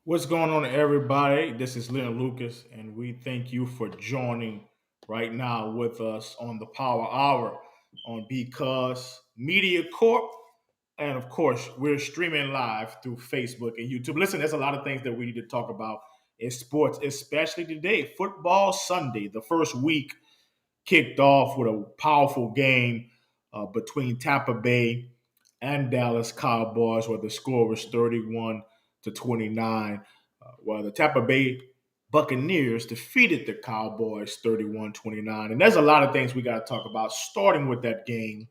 What's going on, everybody? This is Leonard Lucas, and we thank you for joining right now with us on the Power Hour on Because Media Corp. And of course, we're streaming live through Facebook and YouTube. Listen, there's a lot of things that we need to talk about in sports, especially today. Football Sunday, the first week kicked off with a powerful game between Tampa Bay and Dallas Cowboys, where the score was 31 to 29. While the Tampa Bay Buccaneers defeated the Cowboys 31-29. And there's a lot of things we got to talk about, starting with that game.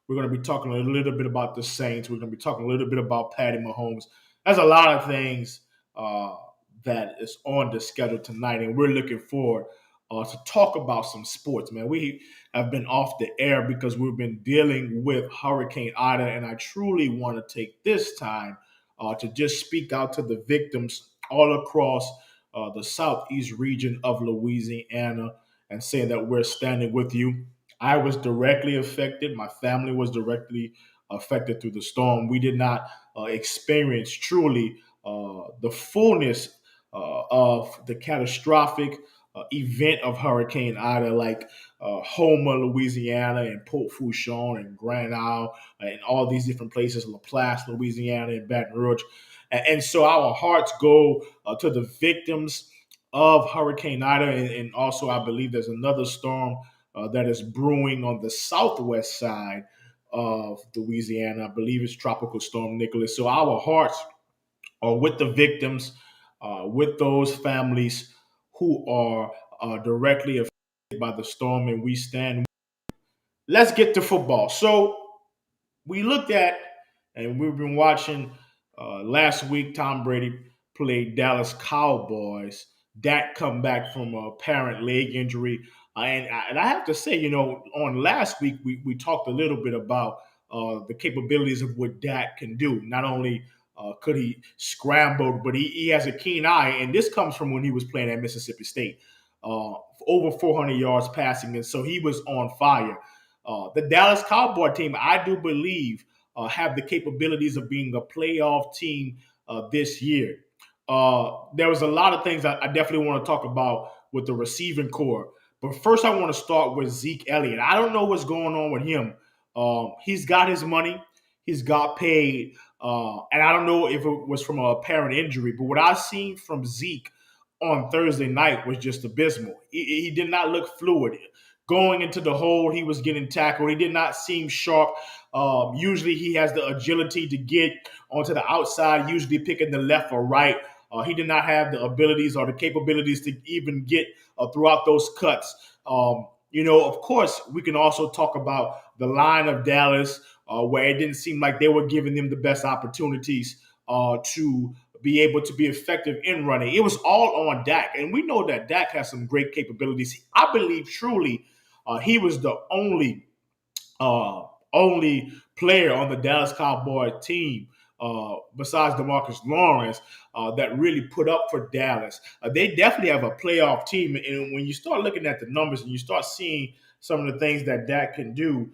We're going to be talking a little bit about the Saints. We're going to be talking a little bit about Patty Mahomes. There's a lot of things uh, that is on the schedule tonight, and we're looking forward to talk about some sports, man. We have been off the air because we've been dealing with Hurricane Ida, and I truly want to take this time to just speak out to the victims all across the southeast region of Louisiana and saying that we're standing with you. I was directly affected. My family was directly affected through the storm. We did not experience truly the fullness of the catastrophic event of Hurricane Ida, like Houma, Louisiana, and Port Fourchon, and Grand Isle, and all these different places, Laplace, Louisiana, and Baton Rouge. And so our hearts go to the victims of Hurricane Ida, and also I believe there's another storm that is brewing on the southwest side of Louisiana. I believe it's Tropical Storm Nicholas. So our hearts are with the victims, with those families who are directly affected by the storm, and we stand. Let's get to football. So we looked at, and we've been watching last week, Tom Brady played Dallas Cowboys. Dak come back from a apparent leg injury. And I have to say, on last week, we talked a little bit about the capabilities of what Dak can do. Not only could he scramble, but he has a keen eye. And this comes from when he was playing at Mississippi State. Over 400 yards passing. And so he was on fire. The Dallas Cowboy team, I do believe, have the capabilities of being a playoff team this year. There was a lot of things I definitely want to talk about with the receiving core. But first, I want to start with Zeke Elliott. I don't know what's going on with him. He's got his money. He's got paid. And I don't know if it was from a apparent injury. But what I seen from Zeke on Thursday night was just abysmal. He did not look fluid. Going into the hole, he was getting tackled. He did not seem sharp. Usually, he has the agility to get onto the outside, usually picking the left or right. He did not have the abilities or the capabilities to even get throughout those cuts. Of course, we can also talk about the line of Dallas, where it didn't seem like they were giving them the best opportunities to be able to be effective in running. It was all on Dak, and we know that Dak has some great capabilities. I believe truly he was the only player on the Dallas Cowboy team besides DeMarcus Lawrence that really put up for Dallas. They definitely have a playoff team, and when you start looking at the numbers and you start seeing some of the things that Dak can do,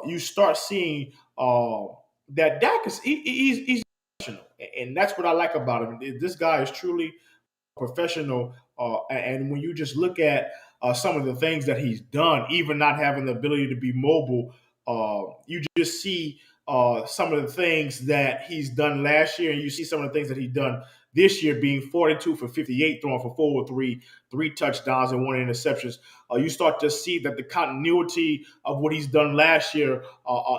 you start seeing that Dak is he's professional, and that's what I like about him. This guy is truly professional. And when you just look at some of the things that he's done, even not having the ability to be mobile, you just see some of the things that he's done last year, and you see some of the things that he's done this year, being 42 for 58, throwing for 403, three touchdowns and one interceptions. You start to see that the continuity of what he's done last year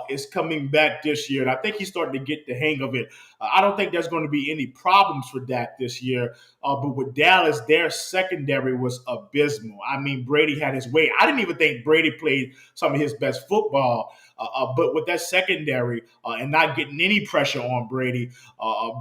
is coming back this year. And I think he's starting to get the hang of it. I don't think there's going to be any problems for Dak this year. But with Dallas, their secondary was abysmal. I mean, Brady had his way. I didn't even think Brady played some of his best football. But with that secondary and not getting any pressure on Brady,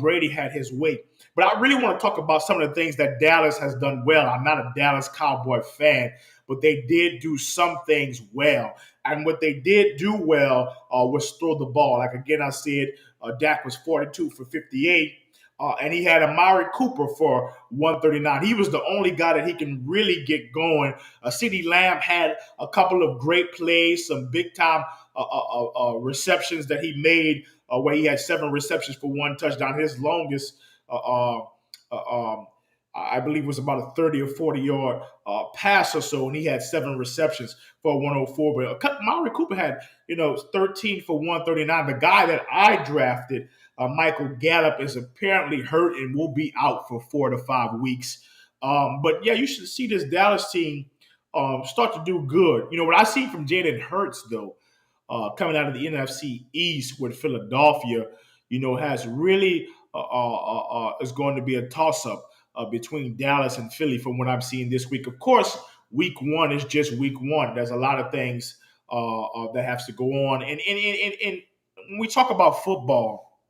Brady had his way. But I really want to talk about some of the things that Dallas has done well. I'm not a Dallas Cowboy fan, but they did do some things well. And what they did do well was throw the ball. Like, again, I said, Dak was 42 for 58. And he had Amari Cooper for 139. He was the only guy that he can really get going. CeeDee Lamb had a couple of great plays, some big-time receptions that he made where he had 7 receptions for 1 touchdown. His longest I believe it was about a 30 or 40 yard pass or so, and he had 7 receptions for 104. But Mari Cooper had 13 for 139. The guy that I drafted, Michael Gallup, is apparently hurt and will be out for 4 to 5 weeks. But yeah, you should see this Dallas team start to do good. What I see from Jalen Hurts though, coming out of the NFC East with Philadelphia, has really is going to be a toss up between Dallas and Philly from what I'm seeing this week. Of course, week one is just week one. There's a lot of things that has to go on. And when we talk about football,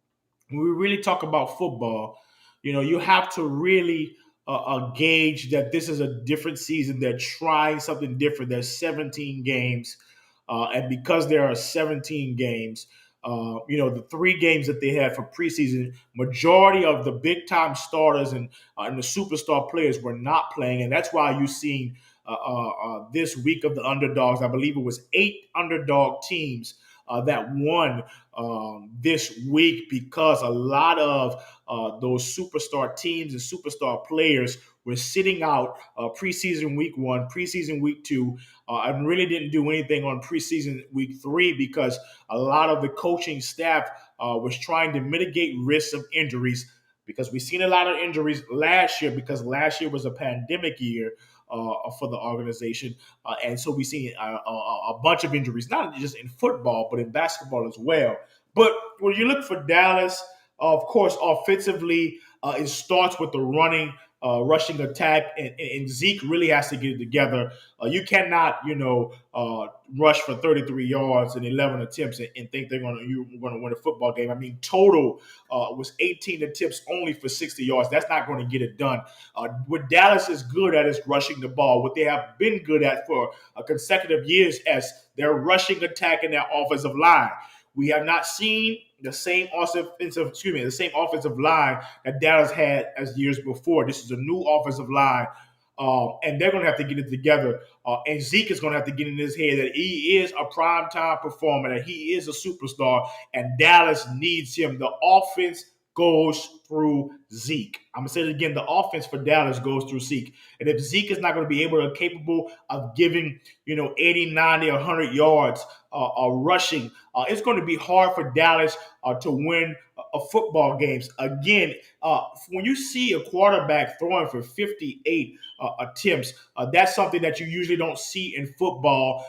when we really talk about football, you have to really gauge that this is a different season. They're trying something different. There's 17 games. And because there are 17 games, the 3 games that they had for preseason, majority of the big time starters and the superstar players were not playing. And that's why you've seen this week of the underdogs. I believe it was 8 underdog teams that won this week because a lot of those superstar teams and superstar players were sitting out preseason week 1, preseason week 2, and really didn't do anything on preseason week 3 because a lot of the coaching staff was trying to mitigate risks of injuries because we've seen a lot of injuries last year because last year was a pandemic year for the organization. And so we've seen a bunch of injuries, not just in football, but in basketball as well. But when you look for Dallas, of course, offensively, it starts with the rushing attack, and Zeke really has to get it together. You cannot, rush for 33 yards and 11 attempts and think you're going to win a football game. I mean, total was 18 attempts only for 60 yards. That's not going to get it done. What Dallas is good at is rushing the ball. What they have been good at for consecutive years as their rushing attack and their offensive line. We have not seen the same offensive line that Dallas had as years before. This is a new offensive line, and they're going to have to get it together. And Zeke is going to have to get in his head that he is a primetime performer, that he is a superstar, and Dallas needs him. The offense goes through Zeke. I'm going to say it again. The offense for Dallas goes through Zeke. And if Zeke is not going to be capable of giving, 80, 90, 100 yards rushing, it's going to be hard for Dallas to win football games. Again, when you see a quarterback throwing for 58 attempts, that's something that you usually don't see in football.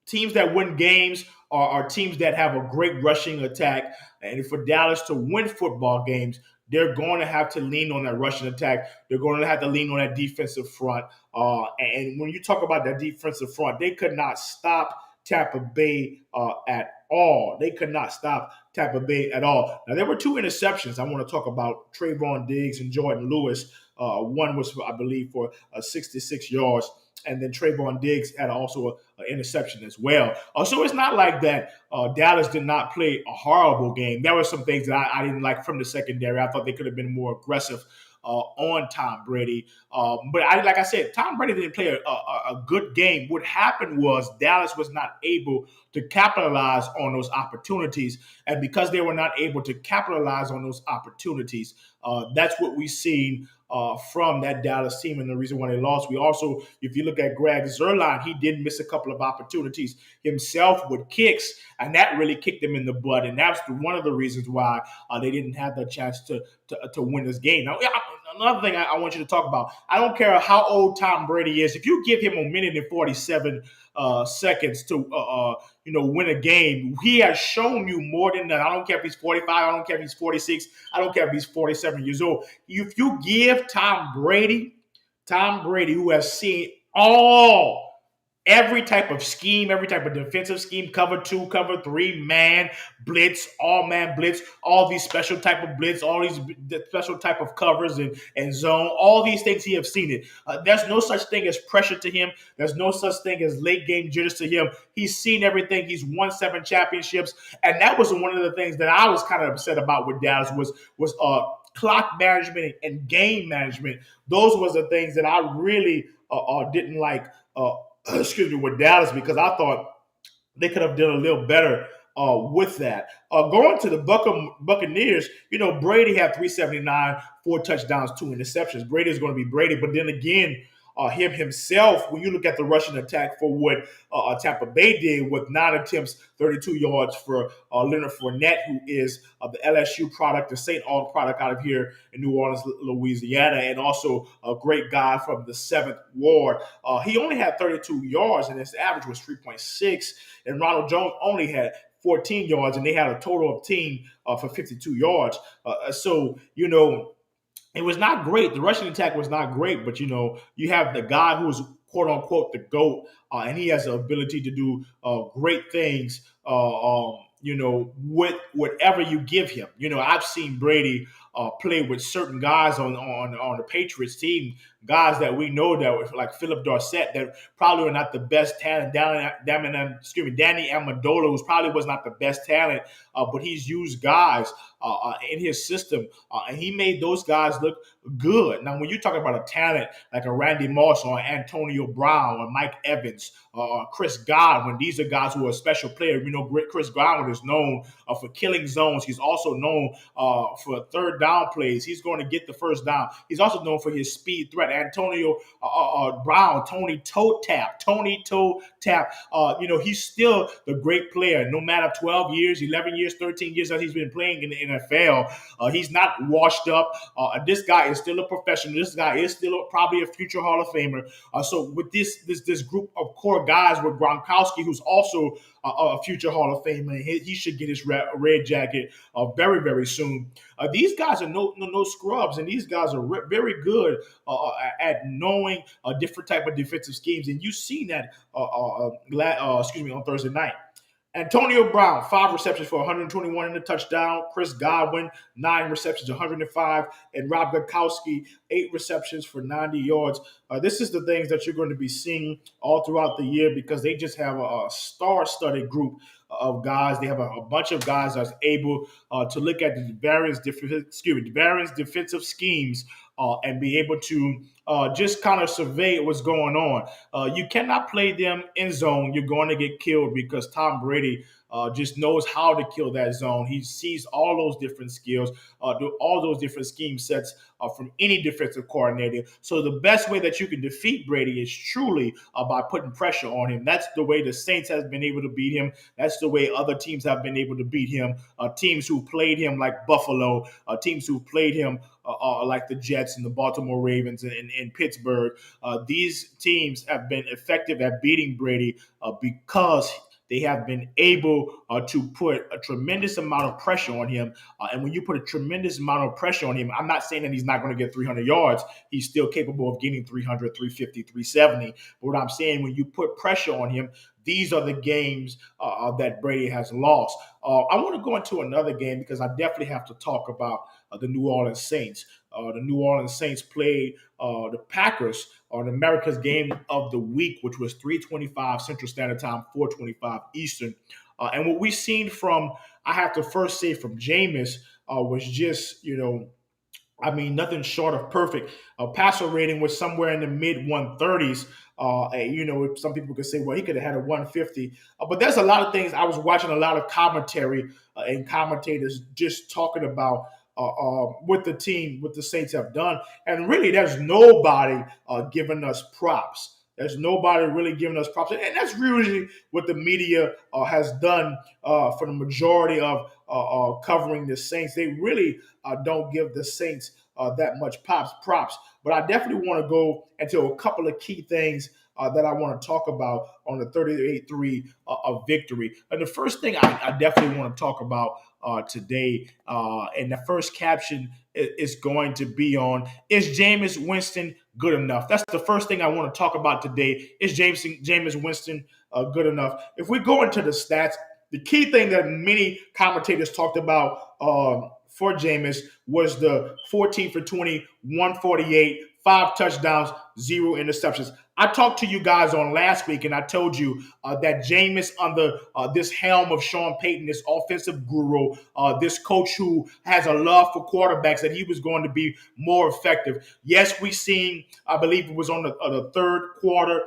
Teams that win games are teams that have a great rushing attack. And for Dallas to win football games, they're going to have to lean on that rushing attack. They're going to have to lean on that defensive front. And when you talk about that defensive front, they could not stop Tampa Bay at all. They could not stop Tampa Bay at all. Now, there were 2 interceptions I want to talk about, Trayvon Diggs and Jordan Lewis. One was, I believe, for 66 yards. And then Trayvon Diggs had also an interception as well. So it's not like that Dallas did not play a horrible game. There were some things that I didn't like from the secondary. I thought they could have been more aggressive on Tom Brady. But like I said, Tom Brady didn't play a good game. What happened was Dallas was not able to capitalize on those opportunities. And because they were not able to capitalize on those opportunities, that's what we've seen from that Dallas team and the reason why they lost. We also, if you look at Greg Zuerlein, he did miss a couple of opportunities himself with kicks, and that really kicked him in the butt. And that's one of the reasons why they didn't have the chance to win this game. Now, another thing I want you to talk about, I don't care how old Tom Brady is. If you give him 1 minute and 47 seconds to win a game, he has shown you more than that. I don't care if he's 45. I don't care if he's 46. I don't care if he's 47 years old. If you give Tom Brady, who has seen every type of scheme, every type of defensive scheme, cover 2, cover 3, man blitz, all man blitz, all these special type of blitz, all these special type of covers and zone, all these things he have seen it. There's no such thing as pressure to him. There's no such thing as late game jitters to him. He's seen everything. He's won 7 championships. And that was one of the things that I was kind of upset about with Dallas was clock management and game management. Those was the things that I really didn't like with Dallas, because I thought they could have done a little better with that. Going to the Buccaneers, Brady had 379, 4 touchdowns, 2 interceptions. Brady is going to be Brady, but then again, him himself, when you look at the rushing attack for what Tampa Bay did with 9 attempts, 32 yards for Leonard Fournette, who is the LSU product, the St. Aug product out of here in New Orleans, Louisiana, and also a great guy from the 7th Ward. He only had 32 yards, and his average was 3.6, and Ronald Jones only had 14 yards, and they had a total of team for 52 yards. It was not great. The rushing attack was not great, but you have the guy who's quote unquote the GOAT, and he has the ability to do great things. With whatever you give him. I've seen Brady play with certain guys on the Patriots team, guys that we know that were like Philip Dorsett, that probably were not the best talent. Danny Amendola, who probably was not the best talent, but he's used guys in his system, and he made those guys look good. Now, when you talk about a talent like a Randy Moss or Antonio Brown or Mike Evans or Chris Godwin, these are guys who are special players. Chris Godwin is known for killing zones. He's also known for third down plays. He's going to get the first down. He's also known for his speed threat. Antonio Brown, Tony Toe Tap. He's still the great player. No matter 12 years, 11 years, 13 years that he's been playing in the NFL, he's not washed up. This guy is still a professional. This guy is still probably a future Hall of Famer. So with this group of core guys with Gronkowski, who's also a future Hall of Famer, he should get his red jacket very, very soon. These guys are no scrubs, and these guys are very good at knowing different type of defensive schemes. And you've seen that on Thursday night. Antonio Brown, 5 receptions for 121 and a touchdown. Chris Godwin, 9 receptions, 105. And Rob Gronkowski, 8 receptions for 90 yards. This is the things that you're going to be seeing all throughout the year, because they just have a star-studded group of guys. They have a bunch of guys that's able to look at the various defensive schemes and be able to just kind of survey what's going on. You cannot play them in zone. You're going to get killed, because Tom Brady just knows how to kill that zone. He sees all those different skills, all those different scheme sets from any defensive coordinator. So the best way that you can defeat Brady is truly by putting pressure on him. That's the way the Saints has been able to beat him. That's the way other teams have been able to beat him. Teams who played him like Buffalo, teams who played him like the Jets and the Baltimore Ravens and Pittsburgh. These teams have been effective at beating Brady because they have been able to put a tremendous amount of pressure on him. And when you put a tremendous amount of pressure on him, I'm not saying that he's not going to get 300 yards. He's still capable of getting 300, 350, 370. But what I'm saying, when you put pressure on him, these are the games that Brady has lost. I want to go into another game, because I definitely have to talk about the New Orleans Saints. The New Orleans Saints played the Packers on America's Game of the Week, which was 3:25 Central Standard Time, 4:25 Eastern. And what we've seen from, I have to first say, from Jameis was just, nothing short of perfect. Passer rating was somewhere in the mid 130s. Some people could say, well, he could have had a 150. But there's a lot of things. I was watching a lot of commentary and commentators just talking about what the team, what the Saints have done. And really, there's nobody giving us props. There's nobody really giving us props. And that's really what the media has done for the majority of covering the Saints. They really don't give the Saints that much props. But I definitely want to go into a couple of key things that I want to talk about on the 38-3 victory. And the first thing I definitely want to talk about today, and the first caption is going to be on, is Jameis Winston good enough? That's the first thing I want to talk about today. Is Jameis Winston good enough? If we go into the stats, the key thing that many commentators talked about for Jameis was the 14 for 20, 148, 5 touchdowns, 0 interceptions. I talked to you guys on last week, and I told you that Jameis, under this helm of Sean Payton, this offensive guru, this coach who has a love for quarterbacks, that he was going to be more effective. Yes, we seen, I believe it was on the third quarter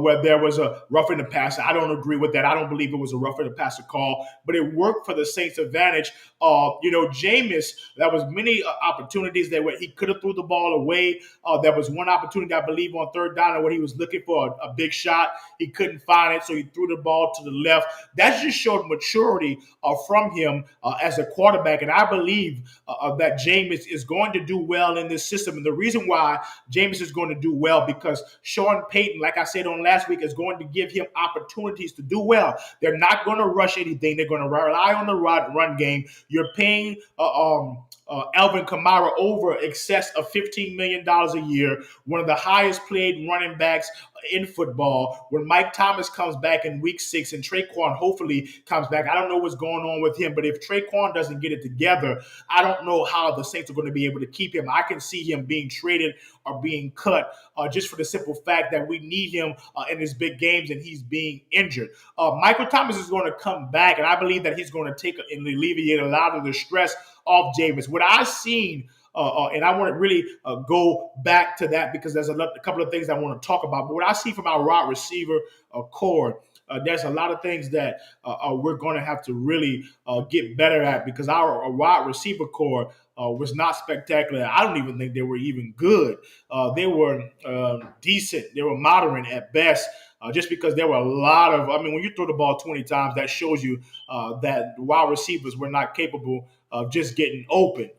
where there was a roughing the passer. I don't agree with that. I don't believe it was a roughing the passer call, but it worked for the Saints' advantage. Jameis, there was many opportunities that where he could have threw the ball away. There was one opportunity, I believe, on third down where he was looking for a big shot. He couldn't find it, so he threw the ball to the left. That just showed maturity from him as a quarterback, and I believe that Jameis is going to do well in this system. And the reason why Jameis is going to do well because Sean Payton, like I said on last week, is going to give him opportunities to do well. They're not going to rush anything. They're going to rely on the run game. You're paying Alvin Kamara over excess of $15 million a year, one of the highest paid running backs in football. When Mike Thomas comes back in week 6 and Traquan hopefully comes back, I don't know what's going on with him, but if Traquan doesn't get it together, I don't know how the Saints are going to be able to keep him. I can see him being traded or being cut just for the simple fact that we need him in his big games and he's being injured. Michael Thomas is going to come back, and I believe that he's going to take and alleviate a lot of the stress off Jameis. What I've seen and I want to really go back to that because there's a couple of things I want to talk about. But what I see from our wide receiver core, there's a lot of things that we're going to have to really get better at because our wide receiver core was not spectacular. I don't even think they were even good. They were decent. They were moderate at best. Just because there were a lot of, when you throw the ball 20 times, that shows you that wide receivers were not capable of just getting open.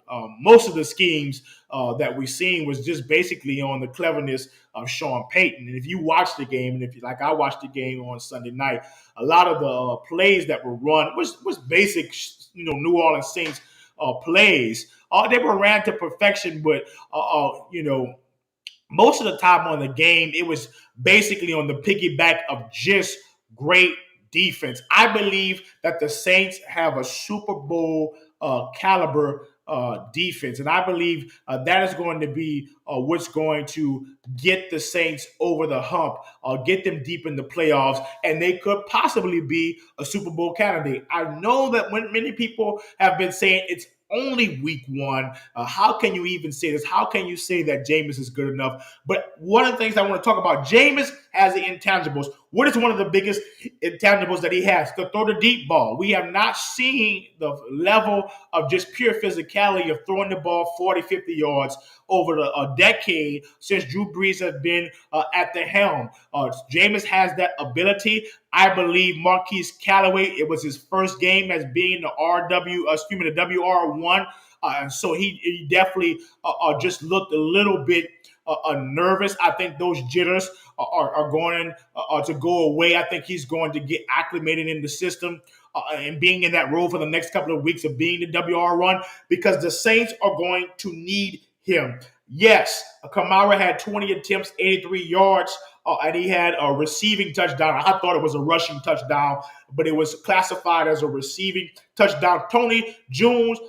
Most of the schemes that we seen was just basically on the cleverness of Sean Payton. And if you watch the game, and if you like, I watched the game on Sunday night, a lot of the plays that were run was basic, New Orleans Saints plays. They were ran to perfection, but most of the time on the game, it was basically on the piggyback of just great defense. I believe that the Saints have a Super Bowl caliber defense, and I believe that is going to be what's going to get the Saints over the hump, get them deep in the playoffs, and they could possibly be a Super Bowl candidate. I know that when many people have been saying it's only week 1. How can you even say this? How can you say that Jameis is good enough? But one of the things I want to talk about, Jameis has the intangibles. What is one of the biggest intangibles that he has? To throw the deep ball. We have not seen the level of just pure physicality of throwing the ball 40, 50 yards over a decade since Drew Brees has been at the helm. Jameis has that ability. I believe Marquise Callaway, it was his first game as being the WR1. And so he definitely just looked a little bit nervous. I think those jitters are going to go away. I think he's going to get acclimated in the system and being in that role for the next couple of weeks of being the WR1 because the Saints are going to need him. Yes, Kamara had 20 attempts, 83 yards, and he had a receiving touchdown. I thought it was a rushing touchdown, but it was classified as a receiving touchdown. Tony Jones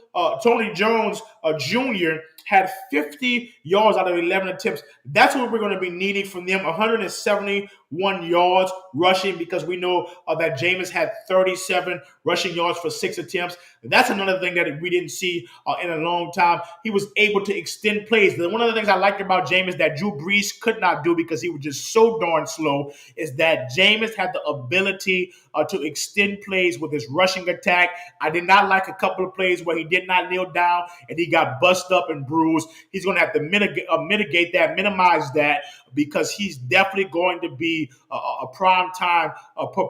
Jr. had 50 yards out of 11 attempts. That's what we're going to be needing from them, 171 yards rushing because we know that Jameis had 37 rushing yards for 6 attempts. That's another thing that we didn't see in a long time. He was able to extend plays. One of the things I liked about Jameis that Drew Brees could not do because he was just so darn slow is that Jameis had the ability to extend plays with his rushing attack. I did not like a couple of plays where he did not kneel down and he got bust up and bruised. He's going to have to mitigate that, minimize that, because he's definitely going to be a prime time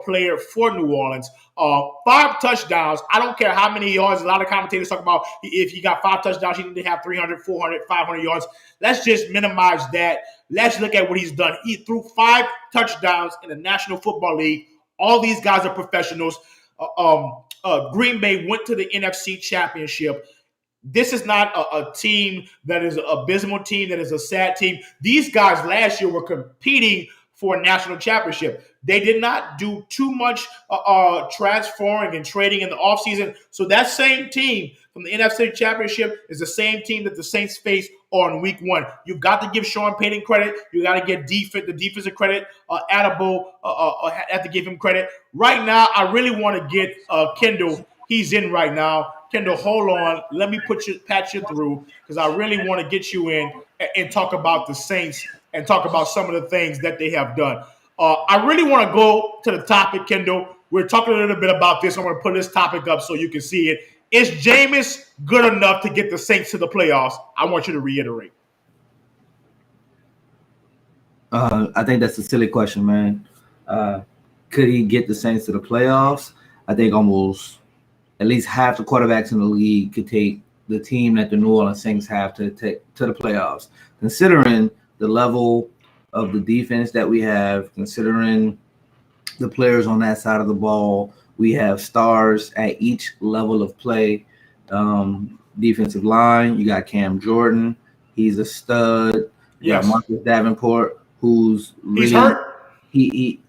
player for New Orleans. 5 touchdowns. I don't care how many yards. A lot of commentators talk about if he got 5 touchdowns, he need to have 300, 400, 500 yards. Let's just minimize that. Let's look at what he's done. He threw 5 touchdowns in the National Football League. All these guys are professionals. Green Bay went to the NFC Championship. This is not a team that is an abysmal team, that is a sad team. These guys last year were competing for a national championship. They did not do too much transferring and trading in the offseason. So that same team from the NFC Championship is the same team that the Saints face on week 1. You've got to give Sean Payton credit. You got to give the defensive credit. Attaboy, have to give him credit. Right now, I really want to get Kendall. He's in right now. Kendall, hold on. Let me patch you through because I really want to get you in and talk about the Saints and talk about some of the things that they have done. I really want to go to the topic, Kendall. We're talking a little bit about this. I'm going to put this topic up so you can see it. Is Jameis good enough to get the Saints to the playoffs? I want you to reiterate. I think that's a silly question, man. Could he get the Saints to the playoffs? I think almost at least half the quarterbacks in the league could take the team that the New Orleans Saints have to take to the playoffs, considering the level of the defense that we have, considering the players on that side of the ball. We have stars at each level of play. Defensive line, you got Cam Jordan. He's a stud. You got Marcus Davenport, who's really he's hurt. He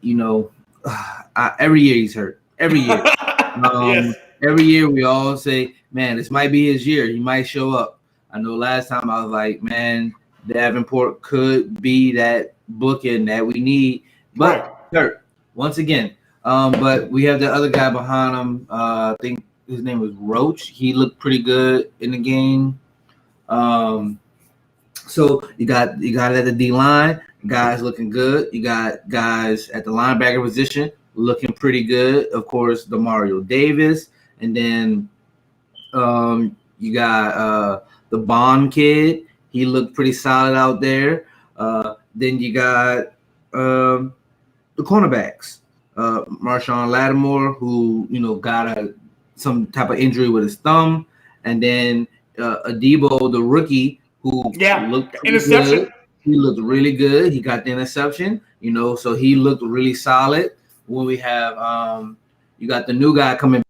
every year he's hurt. Every year. Yes. Every year we all say, man, this might be his year. He might show up. I know last time I was like, man, Davenport could be that bookend that we need, but hurt once again. But we have the other guy behind him. I think his name was Roach. He looked pretty good in the game. So you got at the D line, guys looking good. You got guys at the linebacker position looking pretty good. Of course, Demario Davis, and then you got the Bond kid. He looked pretty solid out there. Then you got the cornerbacks, Marshawn Lattimore, who got some type of injury with his thumb, and then Adebo, the rookie, who looked interception. Good. He looked really good. He got the interception, so he looked really solid. When we have you got the new guy coming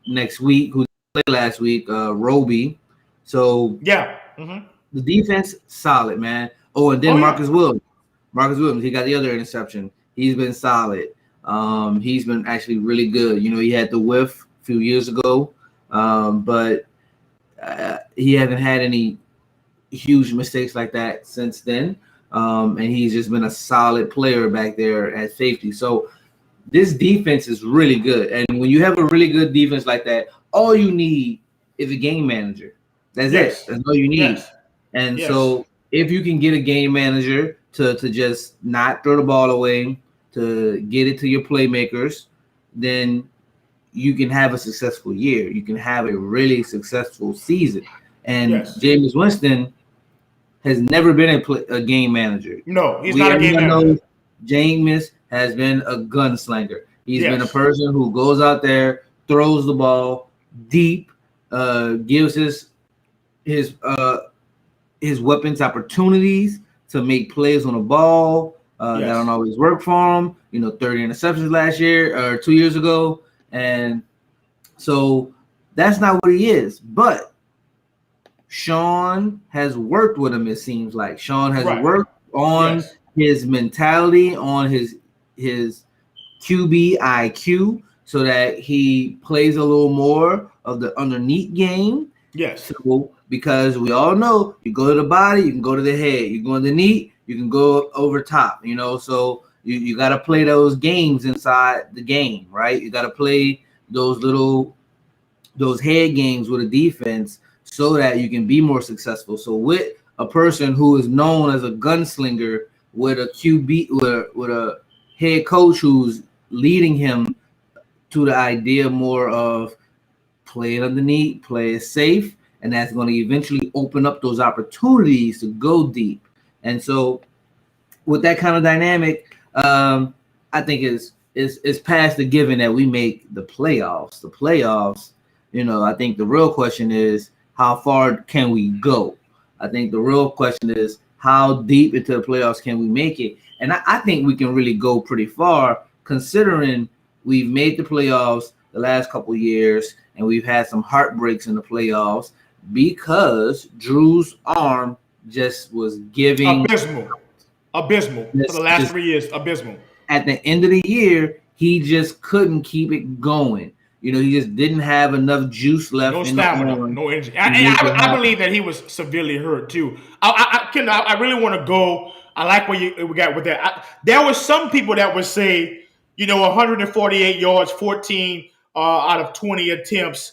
next week who played last week, Roby. So the defense solid, man. Oh, and then Marcus Williams. He got the other interception. He's been solid. He's been actually really good. He had the whiff a few years ago, but he hasn't had any huge mistakes like that since then. And he's just been a solid player back there at safety. So this defense is really good. And when you have a really good defense like that, all you need is a game manager. That's it. That's all you need. And so if you can get a game manager to just not throw the ball away, to get it to your playmakers, then you can have a successful year. You can have a really successful season. And Jameis Winston has never been a game manager. No, he's not a game manager. Jameis has been a gunslinger. He's been a person who goes out there, throws the ball deep, gives his weapons opportunities to make plays on the ball. That don't always work for him. 30 interceptions last year or 2 years ago. And so that's not what he is. But Sean has worked with him, it seems like. Sean has worked on his mentality, on his QB IQ, so that he plays a little more of the underneath game. So, because we all know you go to the body, you can go to the head. You go underneath, you can go over top, so you got to play those games inside the game, right? You got to play those head games with a defense so that you can be more successful. So with a person who is known as a gunslinger, with a QB, with a head coach who's leading him to the idea more of play it underneath, play it safe, and that's going to eventually open up those opportunities to go deep. And so with that kind of dynamic, I think it's past the given that we make the playoffs. The playoffs, I think the real question is, how far can we go? I think the real question is, how deep into the playoffs can we make it? And I think we can really go pretty far, considering we've made the playoffs the last couple of years, and we've had some heartbreaks in the playoffs because Drew's arm just was giving abysmal for the last 3 years. Abysmal. At the end of the year, he just couldn't keep it going. He just didn't have enough juice left. No stamina, no energy. I believe that he was severely hurt too. I really want to go. I like what we got with that. There were some people that would say, 148 yards, 14 out of 20 attempts,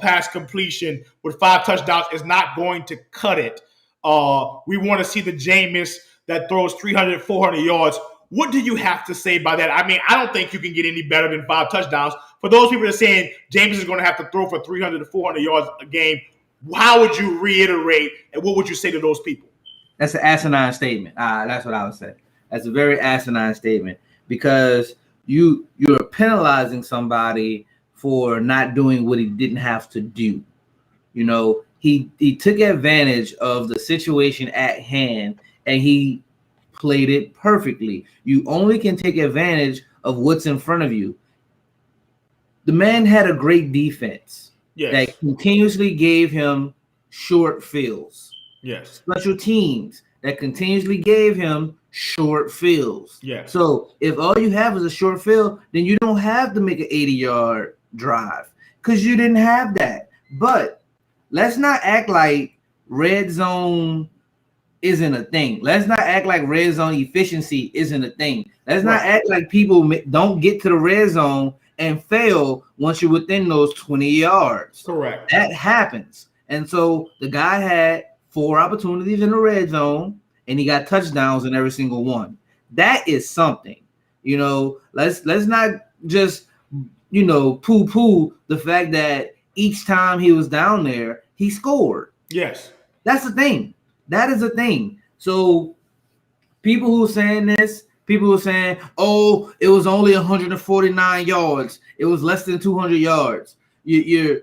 pass completion with 5 touchdowns is not going to cut it. We want to see the Jameis that throws 300, 400 yards What do you have to say about that? I mean, I don't think you can get any better than 5 touchdowns. For those people that are saying James is going to have to throw for 300 to 400 yards a game, how would you reiterate and what would you say to those people? That's an asinine statement. That's what I would say. That's a very asinine statement because you're penalizing somebody for not doing what he didn't have to do. You know, he took advantage of the situation at hand and he played it perfectly. You only can take advantage of what's in front of you. The man had a great defense that continuously gave him short fields. Yes. Special teams that continuously gave him short fields. Yeah. So if all you have is a short field, then you don't have to make an 80-yard drive because you didn't have that. But let's not act like red zone isn't a thing. Let's not act like red zone efficiency isn't a thing. Let's not act like people don't get to the red zone and fail once you're within those 20 yards. Correct. That happens. And so the guy had 4 opportunities in the red zone and he got touchdowns in every single one. That is something. You know, let's not just, you know, poo-poo the fact that each time he was down there, he scored. Yes. That's the thing. That is a thing. So people who are saying this, people who are saying, oh, it was only 149 yards. It was less than 200 yards. You're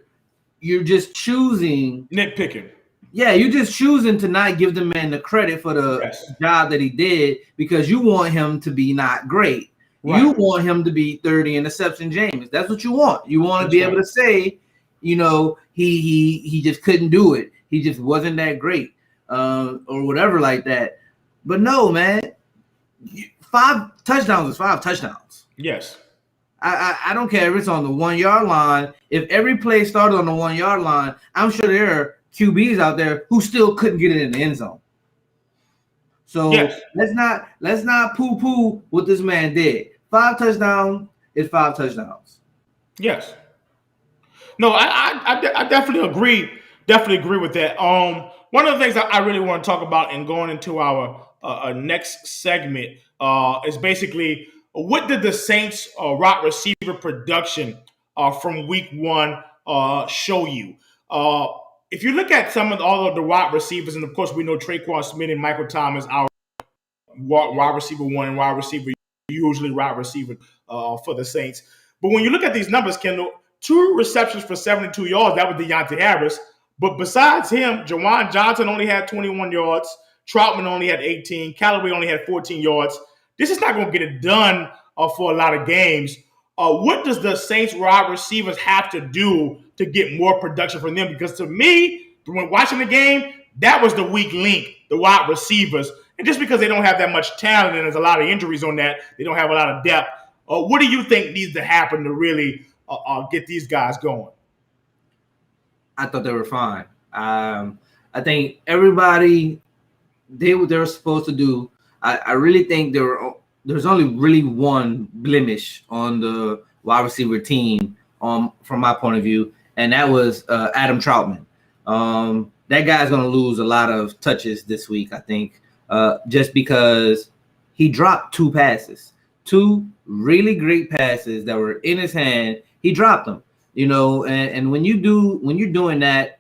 just choosing. Nitpicking. Yeah, you're just choosing to not give the man the credit for the job that he did because you want him to be not great. Right. You want him to be 30 interception James. That's what you want. You want to be able to say, you know, he just couldn't do it. He just wasn't that great. Or whatever like that. But no, man, 5 touchdowns is 5 touchdowns. Yes. I don't care if it's on the 1 yard line. If every play started on the 1 yard line, I'm sure there are QBs out there who still couldn't get it in the end zone. So let's not poo-poo what this man did. 5 touchdowns is 5 touchdowns. Yes. No, I definitely agree. Definitely agree with that. One of the things I really want to talk about and going into our next segment is basically what did the Saints wide receiver production from week 1 show you? If you look at all of the wide receivers, and of course we know Traquan Smith and Michael Thomas, our wide receiver 1 and wide receiver, usually wide receiver for the Saints. But when you look at these numbers, Kendall, 2 receptions for 72 yards, that was Deontay Harris. But besides him, Juwan Johnson only had 21 yards. Troutman only had 18. Callaway only had 14 yards. This is not going to get it done for a lot of games. What does the Saints wide receivers have to do to get more production from them? Because to me, when watching the game, that was the weak link, the wide receivers. And just because they don't have that much talent and there's a lot of injuries on that, they don't have a lot of depth. What do you think needs to happen to really get these guys going? I thought they were fine. I think everybody did what they were supposed to do. I really think there's only really one blemish on the wide receiver team from my point of view, and that was Adam Troutman. That guy's going to lose a lot of touches this week, I think, just because he dropped 2 passes, 2 really great passes that were in his hand. He dropped them. You know, and when you're doing that,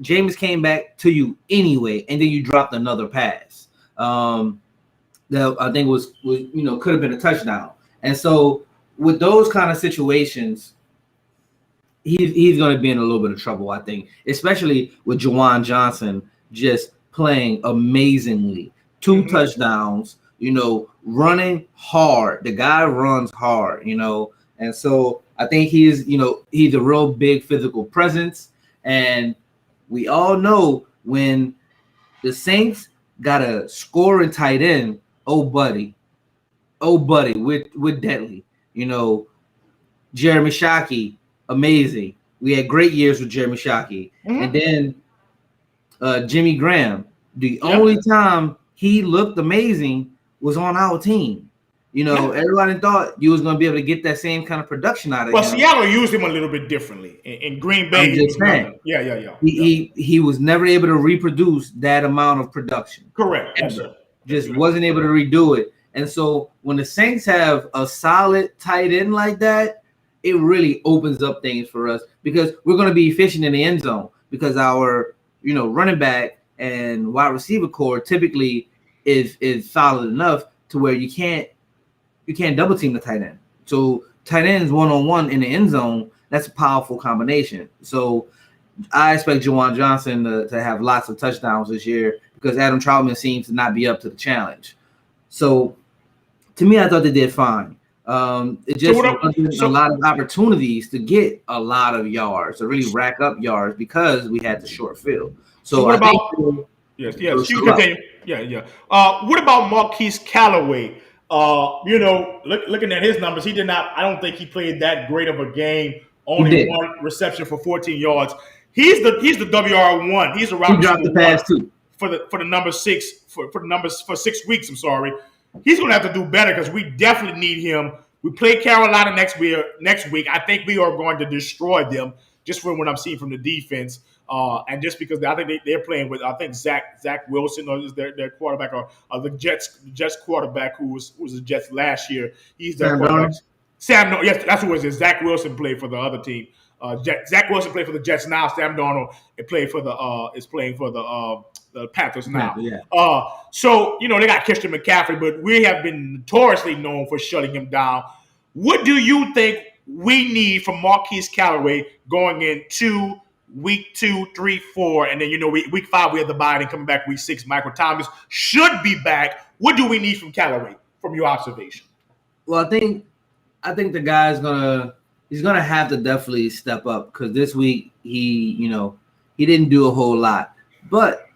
James came back to you anyway, and then you dropped another pass. That I think was could have been a touchdown. And so with those kind of situations, he's going to be in a little bit of trouble, I think, especially with Juwan Johnson just playing amazingly. 2 touchdowns, running hard. The guy runs hard, and so I think he's a real big physical presence. And we all know when the Saints got a scoring tight end, oh buddy, with Deadly, Jeremy Shockey, amazing. We had great years with Jeremy Shockey. And then Jimmy Graham, the only time he looked amazing was on our team. Everybody thought you was going to be able to get that same kind of production out of him. Well, Seattle used him a little bit differently. In Green Bay, I'm just saying. Yeah. He was never able to reproduce that amount of production. Correct. Yes, sir. just wasn't able to redo it. And so when the Saints have a solid tight end like that, it really opens up things for us because we're going to be efficient in the end zone because our running back and wide receiver core typically is solid enough to where you can't double team the tight end. So tight ends one-on-one in the end zone, that's a powerful combination. So I expect Juwan Johnson to have lots of touchdowns this year because Adam Troutman seems to not be up to the challenge. So to me, I thought they did fine. It just wasn't a lot of opportunities to get a lot of yards, to really rack up yards because we had the short field. So what about yes, you continue. Yeah. What about Marquise Callaway? Looking at his numbers, he did not. I don't think he played that great of a game. Only one reception for 14 yards. He's the WR1. He's around. He dropped the pass too for the number 6 for the numbers for 6 weeks. I'm sorry. He's going to have to do better because we definitely need him. We play Carolina next week. I think we are going to destroy them just from what I'm seeing from the defense. And just because I think they're playing with, I think Zach Wilson is their quarterback, or the Jets quarterback who was the Jets last year. He's their quarterback. Yes, that's who it is. Zach Wilson played for the other team. Zach Wilson played for the Jets now. Sam Darnold is playing for the Panthers now. Yeah. So they got Christian McCaffrey, but we have been notoriously known for shutting him down. What do you think we need from Marquise Callaway going into week 2, 3, 4, and then week 5 we have the bye, and coming back week 6, Michael Thomas should be back. What do we need from Callaway, from your observation? Well, I think the guy's he's gonna have to definitely step up because this week he didn't do a whole lot, but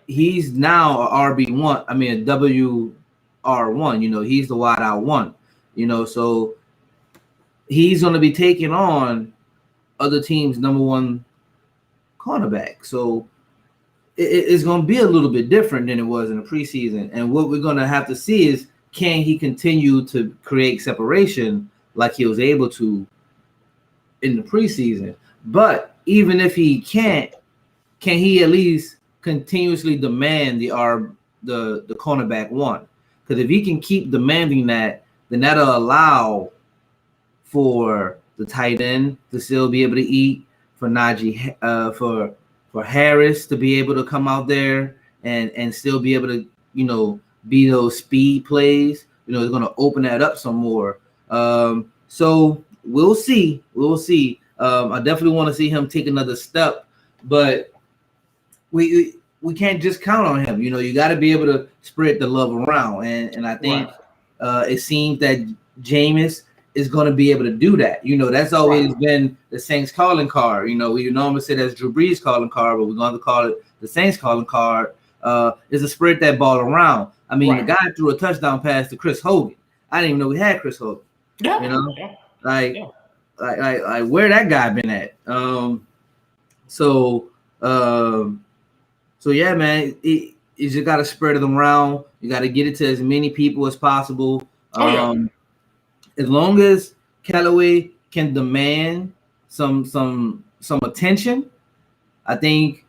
he's now a RB1. I mean a WR1. He's the wide out one. So he's gonna be taking on other teams' number 1 cornerback. So it's gonna be a little bit different than it was in the preseason. And what we're gonna have to see is, can he continue to create separation like he was able to in the preseason? But even if he can't, can he at least continuously demand the cornerback 1? Because if he can keep demanding that, then that'll allow for the tight end to still be able to eat, for Najee, for Harris to be able to come out there and still be able to be those speed plays. It's going to open that up some more. So we'll see. I definitely want to see him take another step, but we can't just count on him. You got to be able to spread the love around, and I think it seems that Jameis is going to be able to do that. That's always been the Saints calling card. We normally say that's Drew Brees calling card, but we're going to call it the Saints calling card. Is to spread that ball around. I mean, the guy threw a touchdown pass to Chris Hogan. I didn't even know we had Chris Hogan. Like where that guy been at? So yeah, man, you just got to spread them around. You got to get it to as many people as possible. As long as Callaway can demand some attention, I think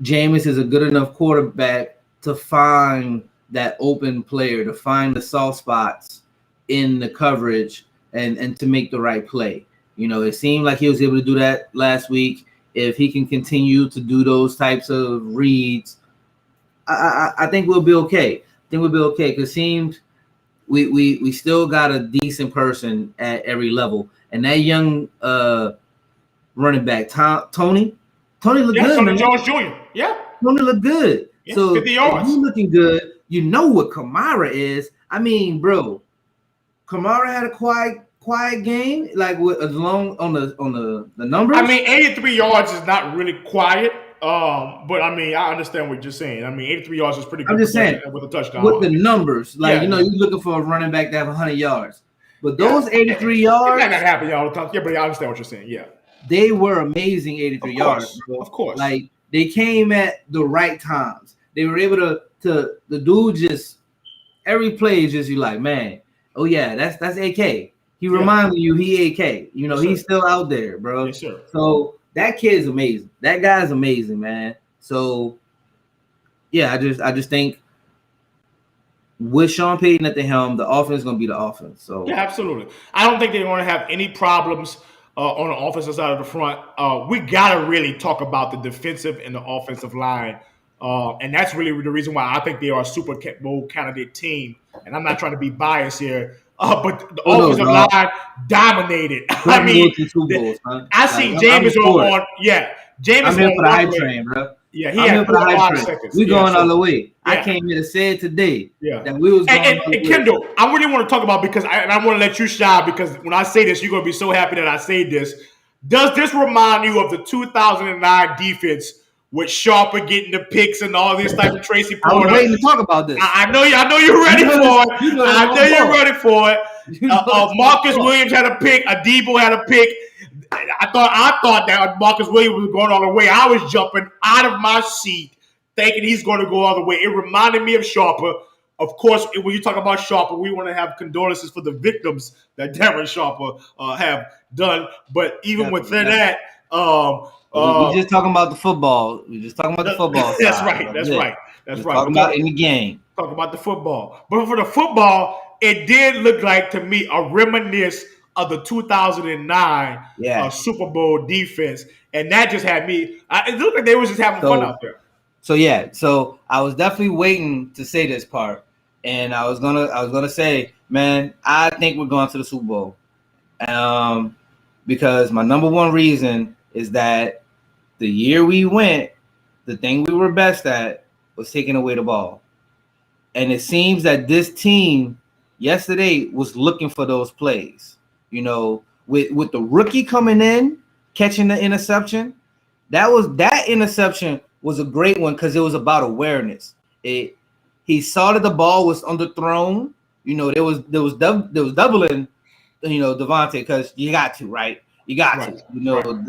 Jameis is a good enough quarterback to find that open player, to find the soft spots in the coverage and to make the right play. It seemed like he was able to do that last week. If he can continue to do those types of reads, I think we'll be okay. Because it seems we still got a decent person at every level. And that young running back, Tony looked good. Tony Jones Jr. Yeah. Tony looked good. Yeah, so 50 yards. He's looking good. You know what Kamara is. I mean, bro, Kamara had a quiet game, like as long on the numbers. I mean, 83 yards is not really quiet. But I mean, I understand what you're saying. I mean, 83 yards is pretty good. I'm just saying with a touchdown. With the numbers, you're looking for a running back to have 100 yards. But those 83 yards, it's not gonna happen all the time. Yeah, but I understand what you're saying. Yeah, they were amazing 83 yards. Bro. Of course, like they came at the right times. They were able to the dude just every play is just you like, man, oh yeah, that's AK. He reminds you he AK. He's still out there, bro. Yes, sir. So that kid's amazing. That guy's amazing, man. So yeah, I just think with Sean Payton at the helm, the offense is going to be the offense. So yeah, absolutely. I don't think they're going to have any problems on the offensive side of the front. We got to really talk about the defensive and the offensive line. And that's really the reason why I think they are a Super Bowl candidate team. And I'm not trying to be biased here, but the oh no, offensive dog. line dominated. I Let them mean, go to the Super Bowl, son. I Like see I'm Jameis for it. on, yeah, Jameis I'm here for on the one hype way. train, bro. Yeah, he I'm had here for the hype 4 train. seconds. We Yeah, going all so the way. I yeah. came here to say it today Yeah. that we was going And, all the way. Kendall, I really want to talk about because I want to let you shine because when I say this, you're going to be so happy that I say this. Does this remind you of the 2009 defense with Sharper getting the picks and all this type of Tracy I was Porter? waiting to talk about this. I know you. I know you're ready for it. You know I that's know my you're fault. ready for it. You know that's my Marcus fault. Williams had a pick. Adebo had a pick. I thought that Marcus Williams was going all the way. I was jumping out of my seat, thinking he's going to go all the way. It reminded me of Sharper. Of course, when you talk about Sharper, we want to have condolences for the victims that Darren Sharper have done. But even within that, we just talking about the football. We just talking about the football that's side. right. That's right. That's right. Talking about in the game. Talk about the football. But for the football, it did look like to me a reminiscence of the 2009 Super Bowl defense. And that just had me, it looked like they was just having fun out there. So I was definitely waiting to say this part. And I was gonna say, man, I think we're going to the Super Bowl. Because my number one reason is that the year we went, the thing we were best at was taking away the ball. And it seems that this team yesterday was looking for those plays. You know, with the rookie coming in, catching the interception, that interception was a great one because it was about awareness. He saw that the ball was underthrown. You know, there was doubling, you know, Devontae, because you got to, right? You got to. You know,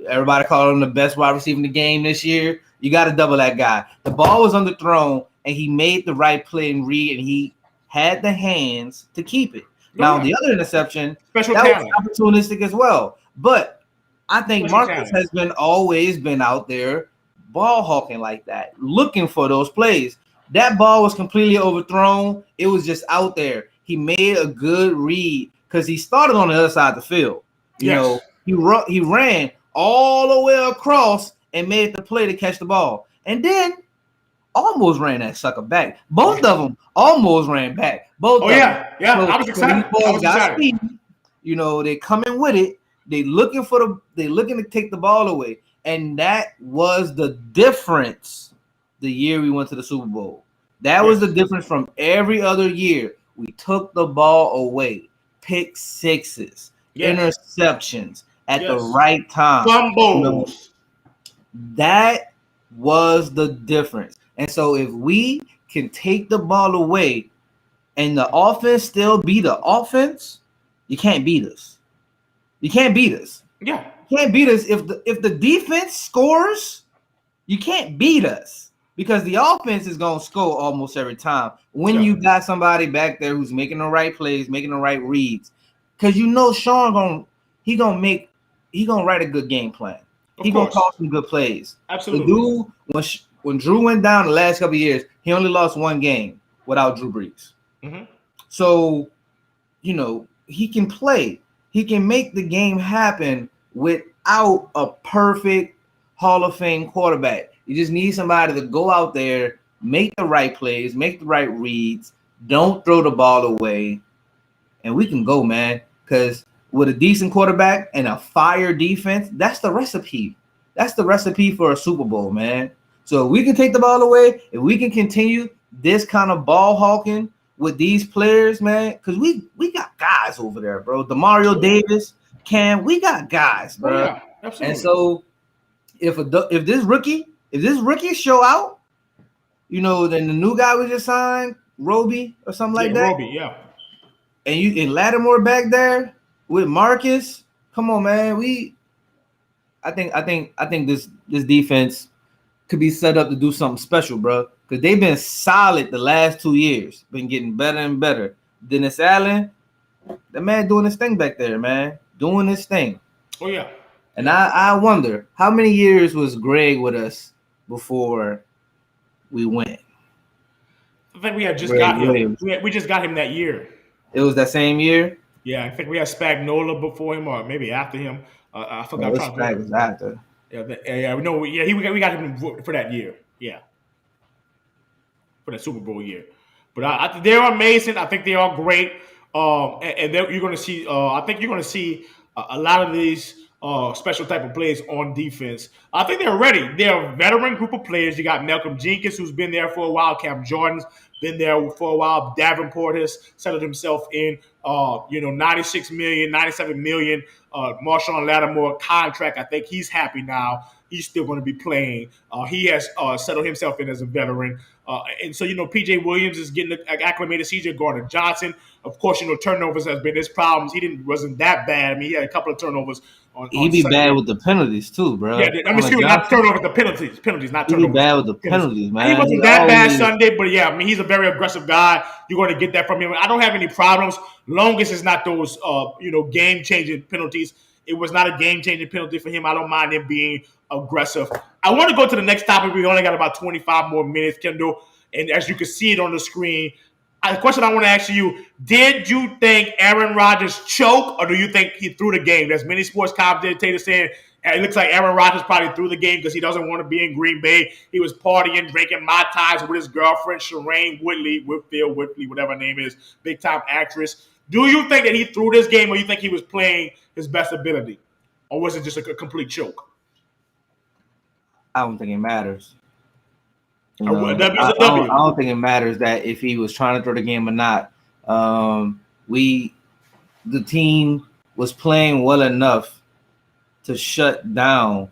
everybody called him the best wide receiver in the game this year. You got to double that guy. The ball was underthrown, and he made the right play and read, and he had the hands to keep it. Now, the other interception, was opportunistic as well. But I think Marcus has always been out there ball hawking like that, looking for those plays. That ball was completely overthrown. It was just out there. He made a good read because he started on the other side of the field. You know, he ran all the way across and made the play to catch the ball. And then almost ran that sucker back. Both of them almost ran back. Both of them. Yeah. So, I was excited. Got speed. You know, they coming with it. They looking to take the ball away. And that was the difference the year we went to the Super Bowl. That was the difference from every other year. We took the ball away. Pick sixes, interceptions at the right time. Fumbles. You know, that was the difference. And so if we can take the ball away and the offense still be the offense, you can't beat us. You can't beat us. Yeah. You can't beat us. If the defense scores, you can't beat us because the offense is going to score almost every time when you got somebody back there who's making the right plays, making the right reads. Because you know Sean gonna write a good game plan. He's gonna call some good plays. Absolutely. The dude, when Drew went down the last couple of years, he only lost one game without Drew Brees. Mm-hmm. So, you know, he can play. He can make the game happen without a perfect Hall of Fame quarterback. You just need somebody to go out there, make the right plays, make the right reads, don't throw the ball away, and we can go, man. Because with a decent quarterback and a fire defense, that's the recipe. That's the recipe for a Super Bowl, man. So if we can take the ball away, if we can continue this kind of ball hawking with these players, man, because we got guys over there, bro. DeMario Davis, we got guys, bro. Oh, yeah, absolutely. And so if this rookie show out, you know, then the new guy we just signed, Roby or something like that. Roby, yeah. And Lattimore back there with Marcus. Come on, man. I think this defense could be set up to do something special, bro. Because they've been solid the last 2 years. Been getting better and better. Dennis Allen, the man doing his thing back there, man. Doing his thing. Oh, yeah. And I wonder, how many years was Greg with us before we went? I think we had just Greg got him. Williams. We just got him that year. It was that same year. Yeah, I think we had Spagnola before him, or maybe after him. I forgot. I'm No, it's trying to think. Spags after. Yeah, no, yeah, we got him for that year. Yeah, for the Super Bowl year. But they're amazing. I think they are great. And you're going to see. I think you're going to see a lot of these special type of players on defense. I think they're ready. They're a veteran group of players. You got Malcolm Jenkins, who's been there for a while. Cam Jordan's been there for a while. Davenport has settled himself in. 96 million, 97 million. Marshawn Lattimore contract. I think he's happy now. He's still going to be playing. He has settled himself in as a veteran. And so, PJ Williams is getting acclimated. CJ Gardner Johnson, of course, turnovers has been his problems. Wasn't that bad. I mean, he had a couple of turnovers He on be Sunday. bad with the penalties too, bro. Yeah, I mean, excuse me, not turnovers, the penalties. Penalties, not He be turnovers. bad with the Penalties. penalties, And he man. wasn't that bad Sunday, but yeah, I mean, he's a very aggressive guy. You're going to get that from him. I don't have any problems, long as it's not those, game-changing penalties. It was not a game-changing penalty for him. I don't mind him being aggressive. I want to go to the next topic. We only got about 25 more minutes, Kendall. And as you can see it on the screen, the question I want to ask you, did you think Aaron Rodgers choked, or do you think he threw the game? There's many sports commentators saying it looks like Aaron Rodgers probably threw the game because he doesn't want to be in Green Bay. He was partying, drinking Mai Tais with his girlfriend, Shireen Whitfield, whatever her name is, big-time actress. Do you think that he threw this game, or you think he was playing his best ability? Or was it just a complete choke? I don't think it matters. I don't think it matters that if he was trying to throw the game or not. The team was playing well enough to shut down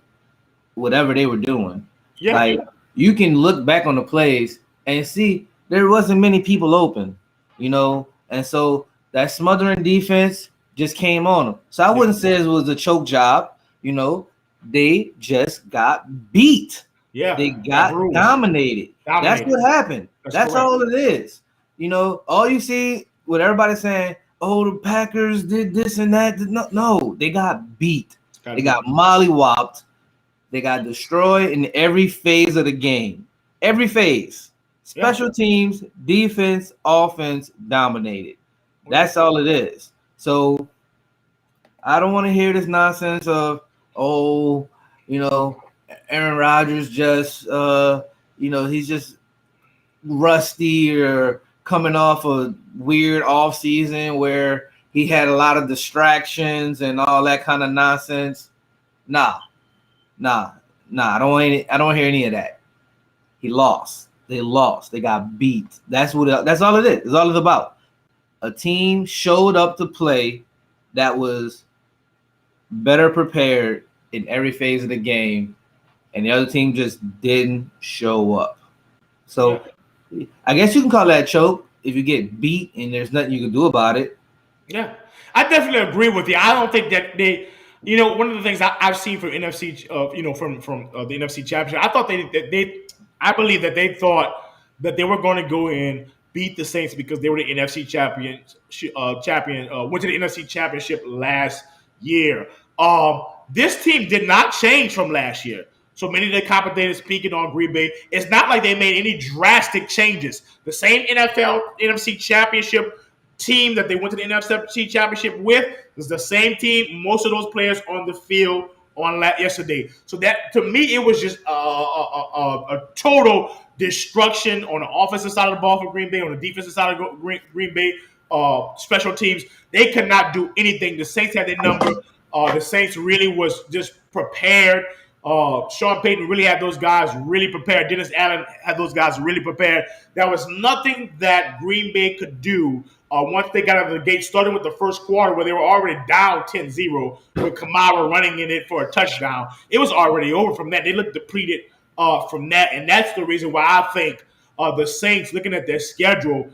whatever they were doing. Yeah. Like, you can look back on the plays and see there wasn't many people open, and so that smothering defense just came on them. So I wouldn't say it was a choke job. They just got beat. Yeah, they got dominated. That's what happened. That's all it is. All you see with everybody saying, "Oh, the Packers did this and that." No, they got beat. They got mollywopped. They got destroyed in every phase of the game. Every phase. Special teams, defense, offense, dominated. That's all it is. So I don't want to hear this nonsense of, Aaron Rodgers just, he's just rusty or coming off a weird off season where he had a lot of distractions and all that kind of nonsense. Nah. I don't hear any of that. He lost. They lost. They got beat. That's all it is. That's all it's about. A team showed up to play that was better prepared in every phase of the game, and the other team just didn't show up. So I guess you can call that a choke if you get beat and there's nothing you can do about it. Yeah, I definitely agree with you. I don't think that they, one of the things I've seen from NFC, from the NFC Championship, I believe that they thought that they were going to go in, beat the Saints because they were the NFC champion, went to the NFC Championship last year. This team did not change from last year. So many of the commentators speaking on Green Bay, it's not like they made any drastic changes. The same NFC Championship team that they went to the NFC Championship with was the same team. Most of those players on the field on yesterday. So that, to me, it was just a total destruction on the offensive side of the ball for Green Bay, on the defensive side of Green Bay. Special teams, they could not do anything. The Saints had their number. The Saints really was just prepared. Sean Payton really had those guys really prepared. Dennis Allen had those guys really prepared. There was nothing that Green Bay could do once they got out of the gate, starting with the first quarter where they were already down 10-0 with Kamara running in it for a touchdown. It was already over from that. They looked depleted from that, and that's the reason why I think the Saints, looking at their schedule,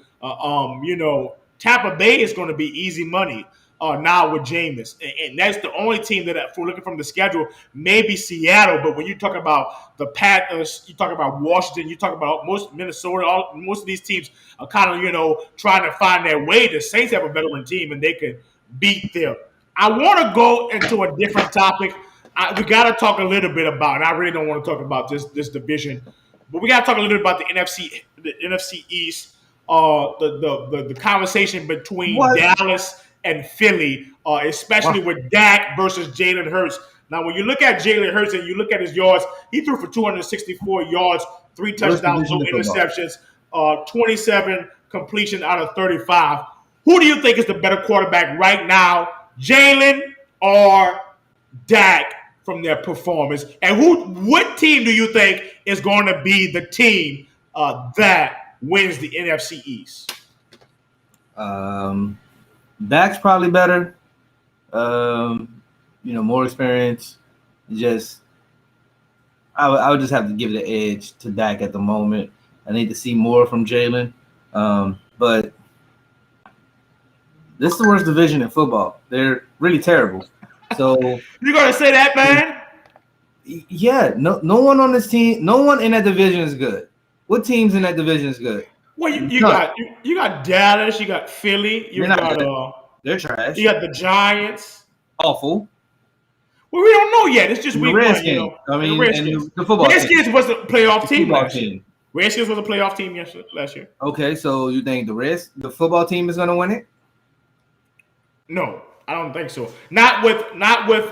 Tampa Bay is going to be easy money now with Jameis. And that's the only team that, if we're looking from the schedule, maybe Seattle. But when you talk about the Packers, you talk about Washington, you talk about Minnesota, most of these teams are kind of, trying to find their way. The Saints have a veteran team, and they could beat them. I want to go into a different topic. We got to talk a little bit about, and I really don't want to talk about this division, but we got to talk a little bit about the NFC East. the conversation between What? Dallas and Philly, especially Wow. with Dak versus Jalen Hurts. Now, when you look at Jalen Hurts and you look at his yards, he threw for 264 yards, 3 Worst touchdowns, division no in football. interceptions, 27 completion out of 35. Who do you think is the better quarterback right now, Jalen or Dak from their performance? And what team do you think is going to be the team that wins the NFC East? Dak's probably better. More experience. Just I would just have to give the edge to Dak at the moment. I need to see more from Jalen. But this is the worst division in football. They're really terrible. So You're gonna say that, man? yeah, no one on this team, no one in that division is good. What teams in that division is good? Well, None. you got Dallas, you got Philly, They're you've not got good. They're you trash. got the Giants. Awful. Well, we don't know yet. It's just And the week one, Redskins. I And the mean, Redskins. and the football Redskins team. was a playoff The team football last year. team. Redskins was a playoff team last year. Okay, so you think the football team is gonna win it? No, I don't think so. Not with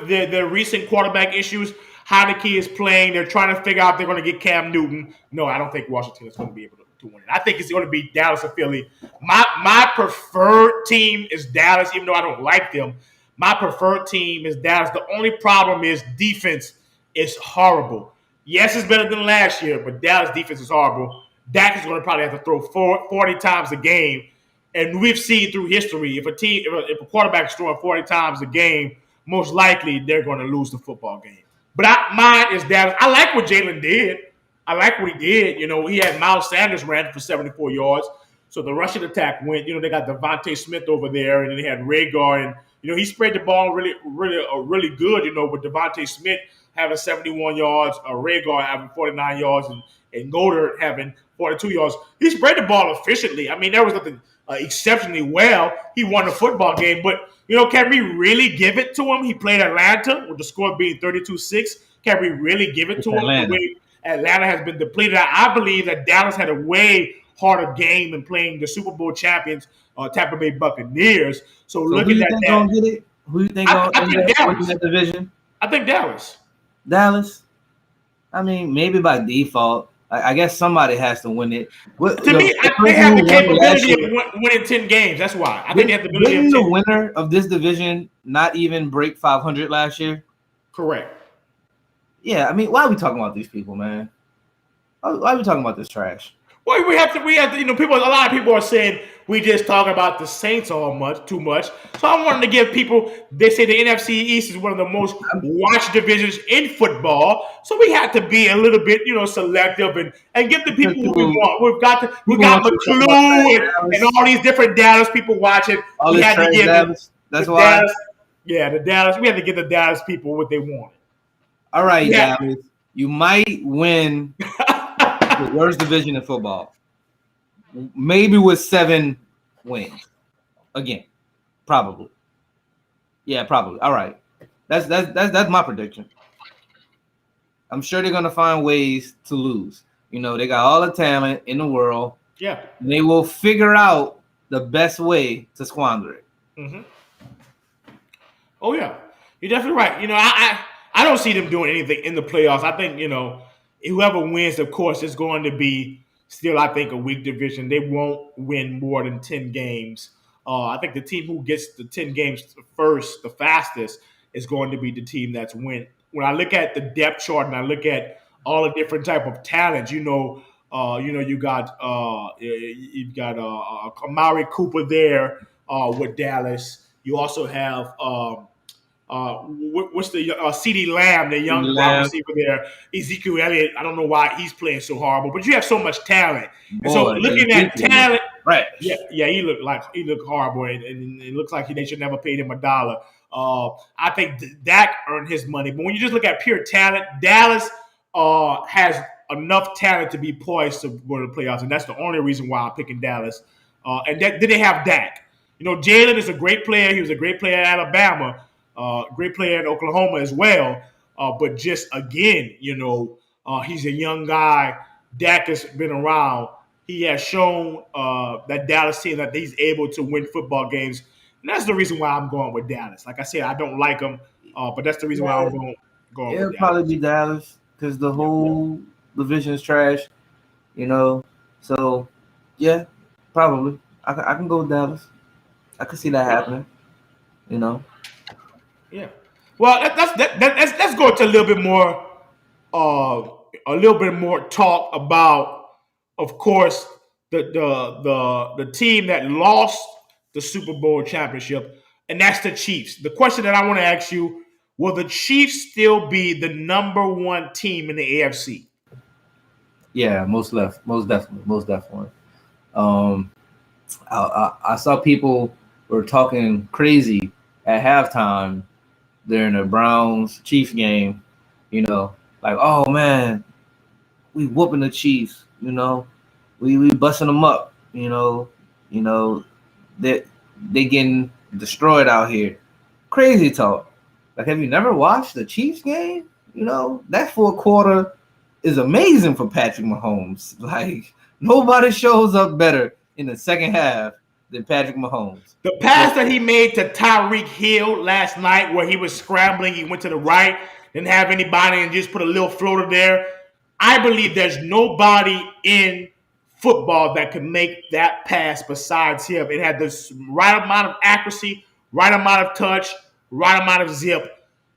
the recent quarterback issues. Heineke is playing. They're trying to figure out if they're going to get Cam Newton. No, I don't think Washington is going to be able to win it. I think it's going to be Dallas or Philly. My preferred team is Dallas, even though I don't like them. My preferred team is Dallas. The only problem is defense is horrible. Yes, it's better than last year, but Dallas defense is horrible. Dak is going to probably have to throw 40 times a game. And we've seen through history, if a quarterback is throwing 40 times a game, most likely they're going to lose the football game. But mine is Dallas. I like what Jalen did. I like what he did. He had Miles Sanders ran for 74 yards. So the rushing attack went. They got Devontae Smith over there, and then they had Rhaegar, and he spread the ball really good. With Devontae Smith having 71 yards, Rhaegar having 49 yards, and Goddard having 42 yards. He spread the ball efficiently. I mean, there was nothing exceptionally well. He won the football game, but can we really give it to him? He played Atlanta with the score being 32-6. Can we really give it to him the way Atlanta has been depleted? I believe that Dallas had a way harder game than playing the Super Bowl champions, Tampa Bay Buccaneers. So looking at that, gonna get it? Who do you think gonna end up winning that division? I think Dallas. Dallas. I mean, maybe by default. I guess somebody has to win it. To me, they have the capability of winning 10 games. That's why. I think they have the ability Didn't the winner of this division not even break 500 last year? Correct. Yeah, I mean, why are we talking about these people, man? Why are we talking about this trash? Well, we have to. People. A lot of people are saying we just talk about the Saints too much. So I wanted to give people. They say the NFC East is one of the most watched divisions in football. So we have to be a little bit, selective and give the people what we want. We got McClue and all these different Dallas people watching. All we had to give Dallas. That's why. Dallas, the Dallas. We had to give the Dallas people what they wanted. All right, Dallas. You might win the worst division in football. Maybe with 7 wins. Again. Probably. Yeah, probably. All right. That's my prediction. I'm sure they're gonna find ways to lose. They got all the talent in the world. Yeah. They will figure out the best way to squander it. Mm-hmm. Oh yeah. You're definitely right. I don't see them doing anything in the playoffs. I think, whoever wins, of course, is going to be still, I think, a weak division. They won't win more than 10 games. I think the team who gets the 10 games first, the fastest, is going to be the team that's win. When I look at the depth chart and I look at all the different type of talent, you've got Amari Cooper there with Dallas. You also have what's the CeeDee Lamb, the young wide receiver there. Ezekiel Elliott, I don't know why he's playing so horrible, but you have so much talent. And so looking at talent, right? Yeah, he looked horrible, and it looks like they should never paid him $1. I think Dak earned his money, but when you just look at pure talent, Dallas has enough talent to be poised to go to the playoffs, and that's the only reason why I'm picking Dallas. And then they have Dak. Jalen is a great player. He was a great player at Alabama. Great player at Oklahoma as well. But just again, he's a young guy. Dak has been around. he has shown that Dallas team that he's able to win football games, and that's the reason why I'm going with Dallas. Like I said, I don't like him, but that's the reason why Yeah, I'm going with it'll probably Dallas. be Dallas because the Yeah. whole division is trash. You know, so yeah, probably I can go with Dallas. I can see that happening. You know. Yeah. Well, let's go to uh, a little bit more talk about, of course, the team that lost the Super Bowl championship, and that's the Chiefs. The question that I want to ask you: will the Chiefs still be the number one team in the AFC? Yeah, most definitely. Um, I saw people were talking crazy at halftime during the Browns Chiefs game. You know, like, oh man, we whooping the Chiefs. You know, we busting them up. You know they getting destroyed out here. Crazy talk. Like, have you never watched the Chiefs game? You know, that fourth quarter is amazing for Patrick Mahomes. Like, nobody shows up better in the second half than Patrick Mahomes. The So, pass that he made to Tyreek Hill last night, where he was scrambling, he went to the right, didn't have anybody, and just put a little floater there. I believe there's nobody in football that could make that pass besides him. It had the right amount of accuracy, right amount of touch, right amount of zip.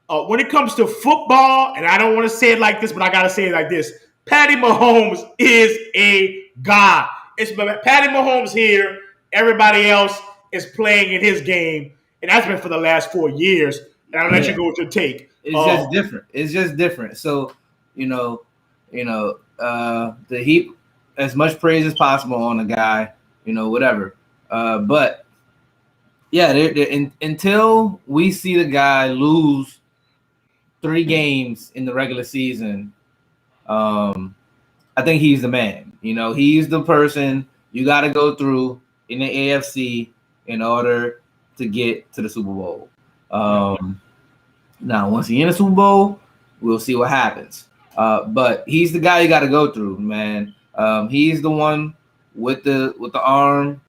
When it comes to football, and I don't want to say it like this, but I got to say it like this: Patty Mahomes is a god. It's Patty Mahomes here. Everybody else is playing in his game, and that's been for the last 4 years. And I'll let you yeah, go with your take. it's just different. It's just different. So, you know, the heap as much praise as possible on the guy, whatever. But yeah, until we see the guy lose 3 games in the regular season, I think he's the man. He's the person you got to go through in the AFC in order to get to the Super Bowl. Now, once he's in the Super Bowl, we'll see what happens. But he's the guy you got to go through, man. He's the one with the arm,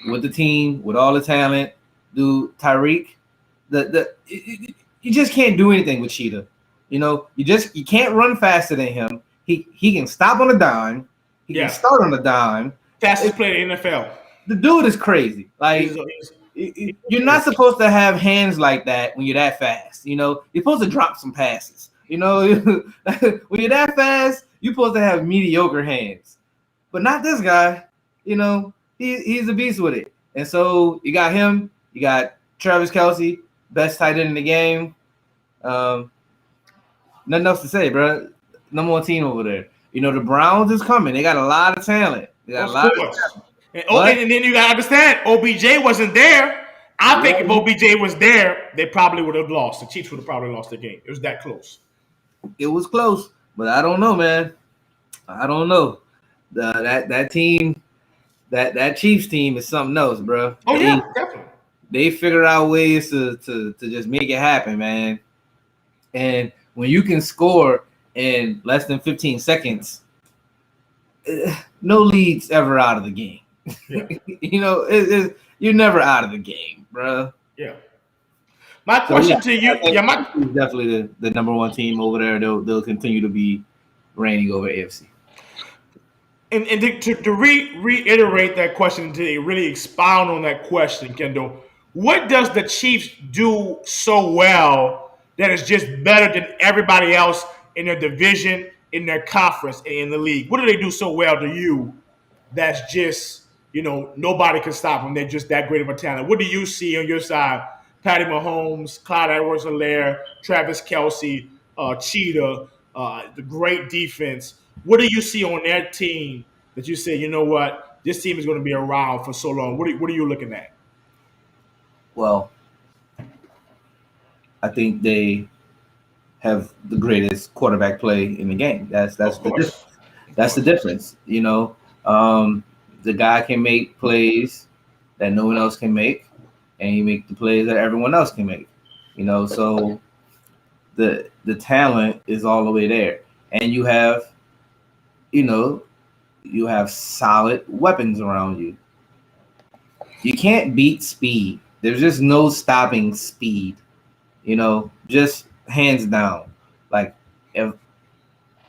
with the team, with all the talent. Dude, Tyreek, you just can't do anything with Cheetah. You can't run faster than him. He can stop on a dime. He can start on a dime. Fastest player in the NFL. The dude is crazy. Like, you're not supposed to have hands like that when you're that fast. You're supposed to drop some passes. When you're that fast, you're supposed to have mediocre hands. But not this guy. He's a beast with it. And so you got him. You got Travis Kelce, best tight end in the game. Nothing else to say, bro. Number one team over there. The Browns is coming. They got a lot of talent. They got a lot of talent. And then you gotta understand, OBJ wasn't there. I think if OBJ was there, they probably would have lost. The Chiefs would have probably lost the game. It was that close. It was close, but I don't know, man. I don't know. That team, that Chiefs team is something else, bro. Definitely. They figure out ways to just make it happen, man. And when you can score in less than 15 seconds, no lead's ever out of the game. Yeah. You're never out of the game, bro. Yeah. My question to you, definitely the number one team over there. They'll continue to be reigning over AFC. And to reiterate that question, to really expound on that question, Kendall, what does the Chiefs do so well that is just better than everybody else in their division, in their conference, and in the league? What do they do so well to you that's just, nobody can stop them? They're just that great of a talent. What do you see on your side? Patty Mahomes, Clyde Edwards-Helaire, Travis Kelce, Cheetah, the great defense. What do you see on their team that you say, you know what, this team is going to be around for so long? What are you looking at? Well, I think they have the greatest quarterback play in the game. That's the difference. That's the difference. The guy can make plays that no one else can make, and he make the plays that everyone else can make. So the talent is all the way there, and you have, You have solid weapons around you. You can't beat speed. There's just no stopping speed. Just hands down. Like if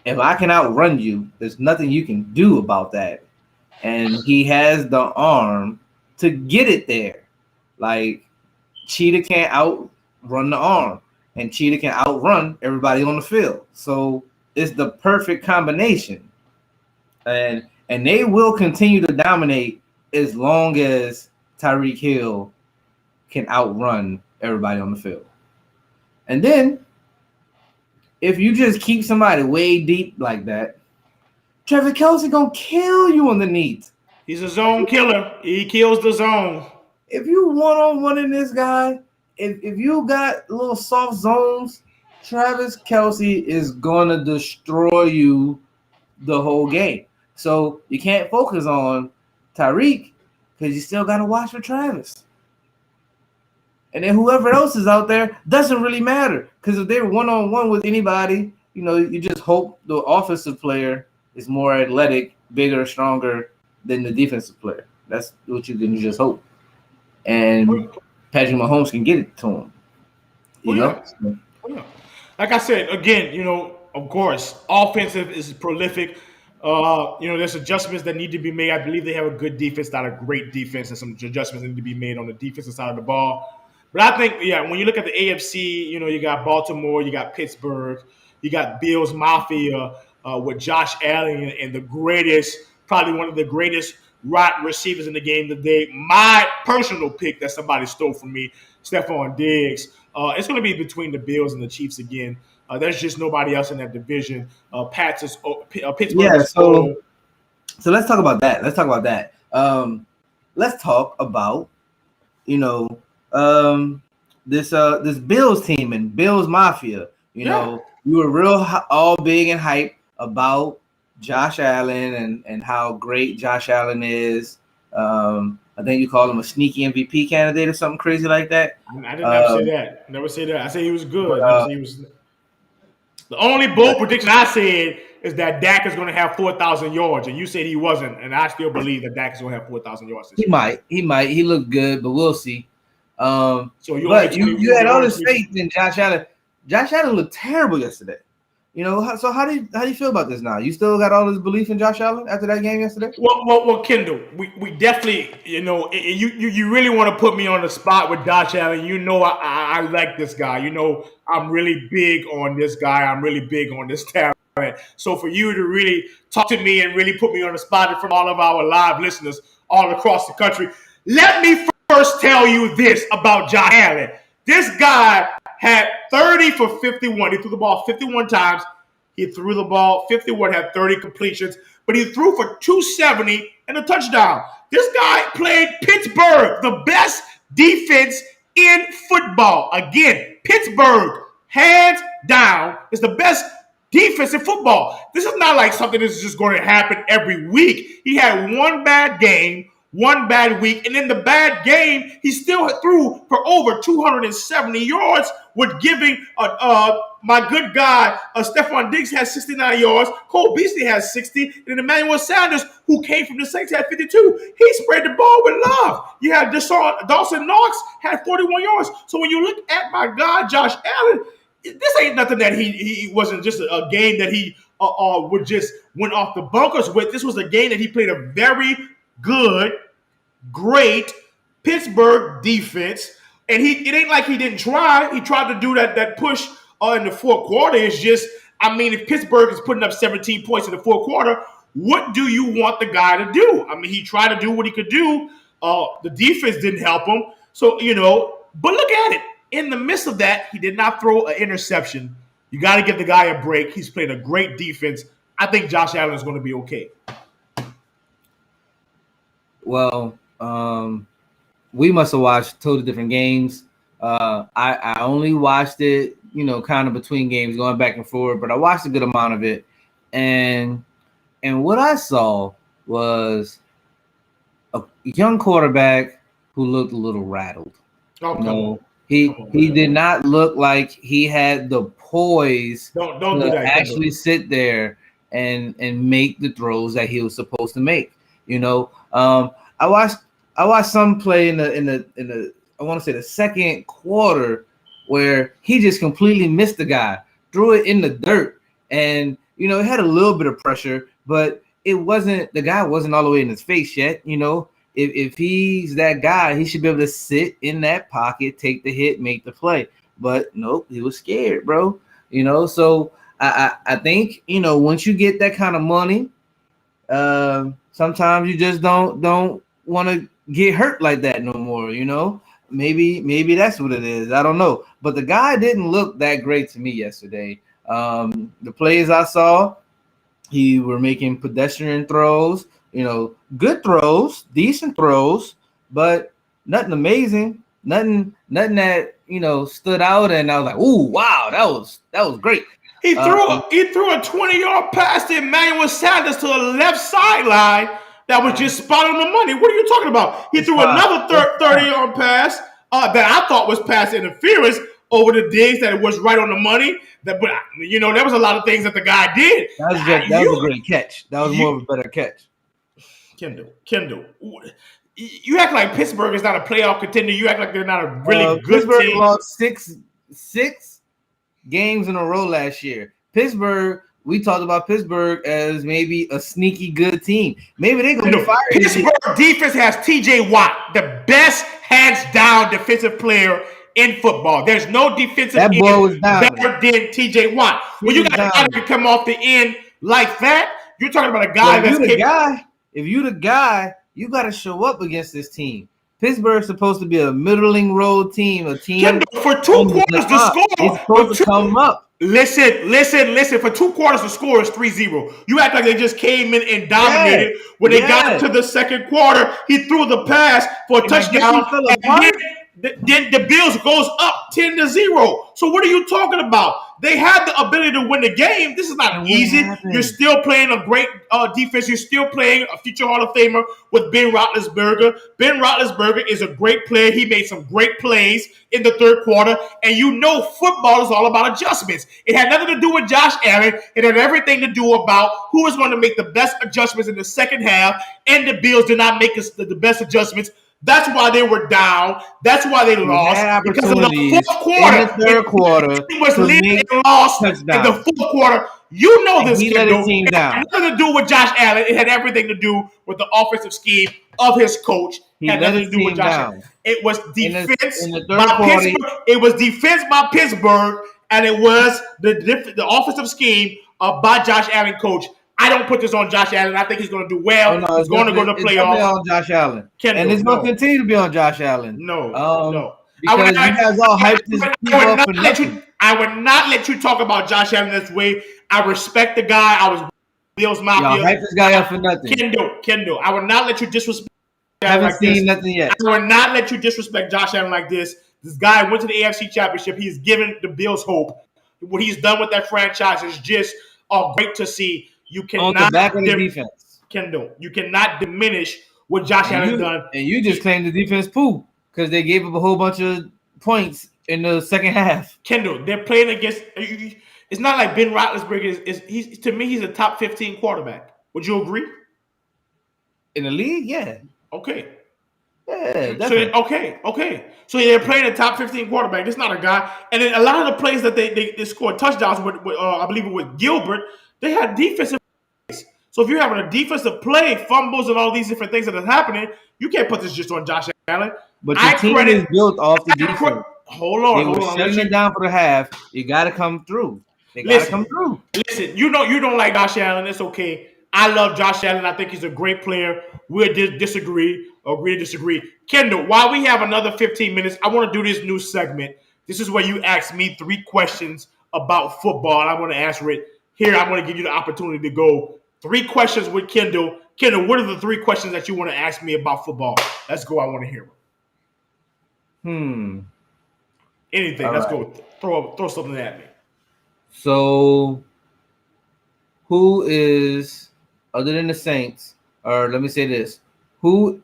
I can outrun you, there's nothing you can do about that. And he has the arm to get it there. Like Cheetah can't outrun the arm, and Cheetah can outrun everybody on the field. So it's the perfect combination. And they will continue to dominate as long as Tyreek Hill can outrun everybody on the field. And then if you just keep somebody way deep like that, Travis Kelce gonna kill you underneath. He's a zone killer. He kills the zone. If you one-on-one in this guy, if you got little soft zones, Travis Kelce is gonna destroy you the whole game. So you can't focus on Tyreek because you still gotta watch for Travis. And then whoever else is out there doesn't really matter, because if they're one-on-one with anybody, you just hope the offensive player is more athletic, bigger, stronger than the defensive player. That's what you can just hope. And Patrick Mahomes can get it to him. You know? Yeah. Like I said, again, of course, offensive is prolific. There's adjustments that need to be made. I believe they have a good defense, not a great defense, and some adjustments need to be made on the defensive side of the ball. But I think, when you look at the AFC, you got Baltimore, you got Pittsburgh, you got Bills Mafia with Josh Allen and the greatest, probably one of the greatest wide receivers in the game today. My personal pick that somebody stole from me, Stephon Diggs. It's going to be between the Bills and the Chiefs again. There's just nobody else in that division. Pittsburgh. Yeah, so let's talk about that. Let's talk about this Bills team and Bills Mafia. You were real all big and hype about Josh Allen and how great Josh Allen is. I think you called him a sneaky MVP candidate or something crazy like that. I did never say that. Never say that. I said he was good. The only bold prediction I said is that Dak is going to have 4,000 yards, and you said he wasn't, and I still believe that Dak is going to have 4,000 yards this year. He might. He looked good, but we'll see. So you had all this faith in Josh Allen. Josh Allen looked terrible yesterday. So how do you feel about this now? You still got all this belief in Josh Allen after that game yesterday? Well, Kendall, we definitely, you really want to put me on the spot with Josh Allen. I like this guy. I'm really big on this guy. I'm really big on this talent. So for you to really talk to me and really put me on the spot in front of all of our live listeners all across the country, let me first tell you this about Josh Allen. This guy had 30 for 51. He threw the ball 51 times. He threw the ball 51, had 30 completions, but he threw for 270 and a touchdown. This guy played Pittsburgh, the best defense in football. Again, Pittsburgh, hands down, is the best defense in football. This is not like something that's just going to happen every week. He had one bad game, one bad week, and in the bad game, he still threw for over 270 yards, with giving my good guy, Stephon Diggs, has 69 yards. Cole Beasley has 60. And Emmanuel Sanders, who came from the Saints, had 52. He spread the ball with love. You had Dawson Knox had 41 yards. So when you look at my guy, Josh Allen, this ain't nothing that he wasn't just a game that he would just went off the bunkers with. This was a game that he played a very good, great Pittsburgh defense. And it ain't like he didn't try. He tried to do that push in the fourth quarter. It's just, if Pittsburgh is putting up 17 points in the fourth quarter, what do you want the guy to do? He tried to do what he could do. The defense didn't help him. So, but look at it. In the midst of that, he did not throw an interception. You got to give the guy a break. He's playing a great defense. I think Josh Allen is going to be okay. Well, we must have watched totally different games. I only watched it, kind of between games, going back and forth, but I watched a good amount of it. And what I saw was a young quarterback who looked a little rattled. He did not look like he had the poise to actually sit there and make the throws that he was supposed to make. You know, I watched some play in the I want to say the second quarter where he just completely missed the guy, threw it in the dirt, and you know, it had a little bit of pressure, but the guy wasn't all the way in his face yet. You know, if he's that guy, he should be able to sit in that pocket, take the hit, make the play. But nope, he was scared, bro. You know, so I think, you know, once you get that kind of money, sometimes you just don't want to get hurt like that no more. You know, maybe that's what it is. I don't know, but the guy didn't look that great to me yesterday. The plays I saw, he were making pedestrian throws, you know, good throws, decent throws, but nothing amazing, nothing that, you know, stood out. And I was like, "Ooh, wow, that was great." He threw a 20-yard pass to Emmanuel Sanders to the left sideline that was just spot on the money. What are you talking about? He threw another 30-yard pass that I thought was pass interference over the digs, that it was right on the money. But you know, there was a lot of things that the guy did. That was a great catch. That was more of a better catch. Kendall, you act like Pittsburgh is not a playoff contender. You act like they're not a really good Pittsburgh team. Lost six games in a row last year. Pittsburgh, we talked about Pittsburgh as maybe a sneaky good team. Maybe they're going to be fired. Pittsburgh defense has TJ Watt, the best hands down defensive player in football. There's no defensive end better than TJ Watt. When you got a guy that can come off the end like that, you're talking about a guy if you're the guy, you got to show up against this team. Pittsburgh's supposed to be a middling road team, a team for 2 quarters to score. It's supposed to come up. Listen. For 2 quarters, the score is 3-0. You act like they just came in and dominated. When they got to the second quarter, he threw the pass for a touchdown. Then the Bills goes up 10-0. So what are you talking about? They had the ability to win the game. This is not easy. You're still playing a great defense. You're still playing a future Hall of Famer with Ben Roethlisberger. Ben Roethlisberger is a great player. He made some great plays in the third quarter. And you know football is all about adjustments. It had nothing to do with Josh Allen. It had everything to do about who is going to make the best adjustments in the second half. And the Bills did not make the best adjustments. That's why they were down. That's why they lost. Because in the fourth quarter, in the third quarter, he was leading and lost in the fourth quarter. You know this, Kendall. It had nothing to do with Josh Allen. It had everything to do with the offensive scheme of his coach. It had nothing to do with Josh Allen. It was defense by Pittsburgh. It was defense by Pittsburgh, and it was the offensive scheme by Josh Allen coach. I don't put this on Josh Allen. I think he's going to do well. He's going to go to the playoffs. It's on Josh Allen. And it's going to continue to be on Josh Allen. No. Because you guys all hyped this people up for nothing. I would not let you talk about Josh Allen this way. I respect the guy. I was Bills Mafia. Y'all hyped this guy up for nothing. Kendall. I would not let you disrespect Josh Allen like this. Nothing yet. I would not let you disrespect Josh Allen like this. This guy went to the AFC Championship. He's given the Bills hope. What he's done with that franchise is just great to see. You cannot on the back of the defense, Kendall. You cannot diminish what Josh Allen done. And you just claimed the defense poop because they gave up a whole bunch of points in the second half. Kendall, they're playing against. It's not like Ben Roethlisberger is. To me, he's a top 15 quarterback. Would you agree? In the league, yeah. Okay. Yeah, definitely. Okay. So they're playing a top 15 quarterback. It's not a guy. And then a lot of the plays that they scored touchdowns with I believe it was Gilbert. They had defensive plays. So if you're having a defensive play, fumbles, and all these different things that are happening, you can't put this just on Josh Allen. But your team is built off the defense. Hold on. Shutting it down for the half. You got to come through. They got to come through. Listen, you don't like Josh Allen. It's okay. I love Josh Allen. I think he's a great player. We'll disagree. Agree to disagree. Kendall, while we have another 15 minutes, I want to do this new segment. This is where you ask me 3 questions about football, and I want to answer it. Here, I'm going to give you the opportunity to go 3 questions with Kendall. Kendall, what are the 3 questions that you want to ask me about football? Let's go. I want to hear them. Anything. Let's go. Throw something at me. So, who is, other than the Saints, or let me say this, who's